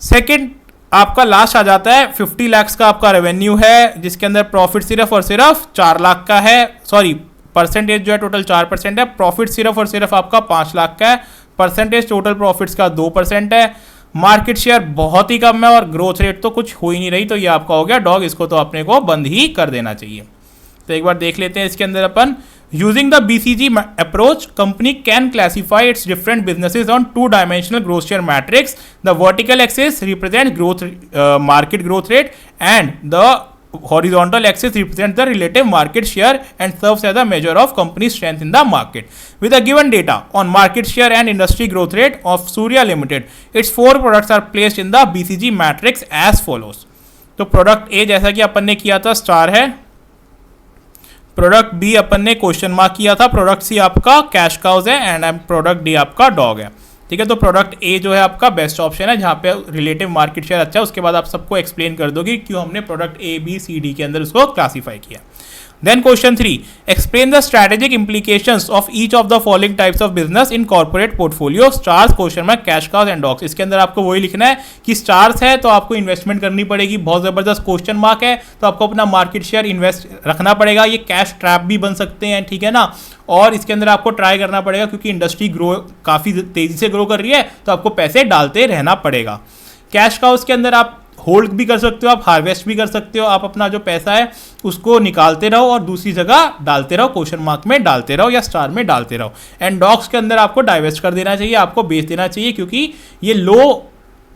सेकेंड आपका लास्ट आ जाता है 50 लैक्स का आपका रेवेन्यू है, जिसके अंदर प्रॉफिट सिर्फ और सिर्फ 4 लाख का है, सॉरी परसेंटेज जो है टोटल 4% है, प्रॉफिट सिर्फ और सिर्फ आपका 5 लाख का है, परसेंटेज टोटल प्रॉफिट्स का 2% है, मार्केट शेयर बहुत ही कम है, और ग्रोथ रेट तो कुछ हो ही नहीं रही। तो ये आपका हो गया डॉग, इसको तो अपने को बंद ही कर देना चाहिए। तो एक बार देख लेते हैं इसके अंदर अपन, using the BCG approach company can classify its different businesses on 2 dimensional growth share matrix. The vertical axis represent growth market growth rate, and the horizontal axis represents the relative market share and serves as a measure of company's strength in the market. With the given data on market share and industry growth rate of Surya Limited, its 4 products are placed in the BCG matrix as follows. तो प्रोडक्ट ए जैसा कि अपन ने किया था स्टार है, प्रोडक्ट बी अपन ने क्वेश्चन मार्क किया था, प्रोडक्ट सी आपका कैश काउज है, एंड प्रोडक्ट डी आपका डॉग है, ठीक है। तो प्रोडक्ट ए जो है आपका बेस्ट ऑप्शन है, जहाँ पे रिलेटिव मार्केट शेयर अच्छा है। उसके बाद आप सबको एक्सप्लेन कर दोगे क्यों हमने product A B C D के अंदर उसको क्लासीफाई किया। Then question 3, explain the strategic implications of each of the following types of business in corporate portfolio, stars, question mark, cash cows and dogs. इसके अंदर आपको वही लिखना है कि स्टार्स है तो आपको इन्वेस्टमेंट करनी पड़ेगी बहुत ज़बरदस्त, क्वेश्चन मार्क है तो आपको अपना मार्केट शेयर इन्वेस्ट रखना पड़ेगा, ये कैश ट्रैप भी बन सकते हैं, ठीक है ना। और इसके अंदर आपको ट्राई करना पड़ेगा क्योंकि इंडस्ट्री ग्रो काफ़ी तेज़ी से ग्रो कर रही है, तो आपको पैसे डालते रहना पड़ेगा। कैश काउज के अंदर आप होल्ड भी कर सकते हो, आप हार्वेस्ट भी कर सकते हो, आप अपना जो पैसा है उसको निकालते रहो और दूसरी जगह डालते रहो, क्वेश्चन मार्क में डालते रहो या स्टार में डालते रहो। एंड डॉग्स के अंदर आपको डाइवेस्ट कर देना चाहिए, आपको बेच देना चाहिए, क्योंकि ये लो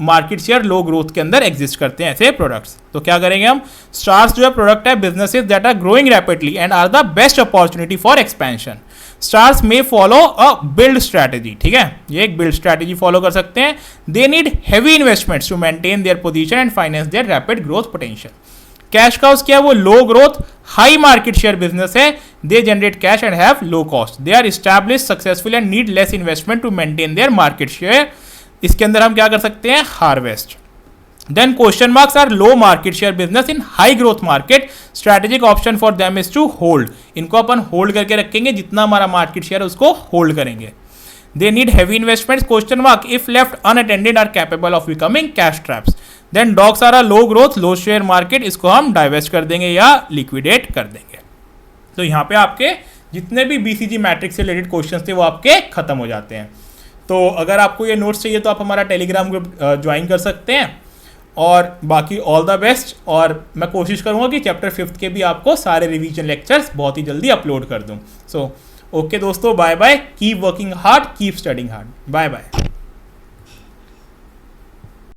मार्केट शेयर लो ग्रोथ के अंदर एग्जिस्ट करते हैं ऐसे प्रोडक्ट्स। तो क्या करेंगे हम, स्टार्स जो है प्रोडक्ट है businesses that are growing rapidly and are the best opportunity for expansion. Stars में फॉलो अ बिल्ड स्ट्रैटेजी, ठीक है, ये एक बिल्ड स्ट्रैटेजी फॉलो कर सकते हैं। They need heavy investments to maintain their position and finance their rapid growth potential. Cash cows क्या है, वो low growth high market share business है, they generate cash and have low cost, they are establish successful and need less investment to maintain their market share. इसके अंदर हम क्या कर सकते हैं, harvest. Then question marks are low market share business in high growth market, strategic option for them is to hold, इनको अपन होल्ड करके रखेंगे, जितना हमारा मार्केट शेयर है उसको होल्ड करेंगे। They need heavy investments, question mark, if left unattended are capable of becoming cash traps. Then dogs are a low growth low share market, इसको हम डाइवेस्ट कर देंगे या लिक्विडेट कर देंगे। तो यहाँ पे आपके जितने भी BCG मैट्रिक्स से रिलेटेड क्वेश्चंस थे वो आपके खत्म हो जाते हैं। तो अगर आपको ये नोट्स चाहिए तो आप हमारा टेलीग्राम ग्रुप ज्वाइन कर सकते हैं, और बाकी ऑल द बेस्ट। और मैं कोशिश करूँगा कि चैप्टर 5 के भी आपको सारे रिवीजन लेक्चर्स बहुत ही जल्दी अपलोड कर दूँ। सो ओके दोस्तों, bye bye, keep working hard, keep studying hard, bye bye.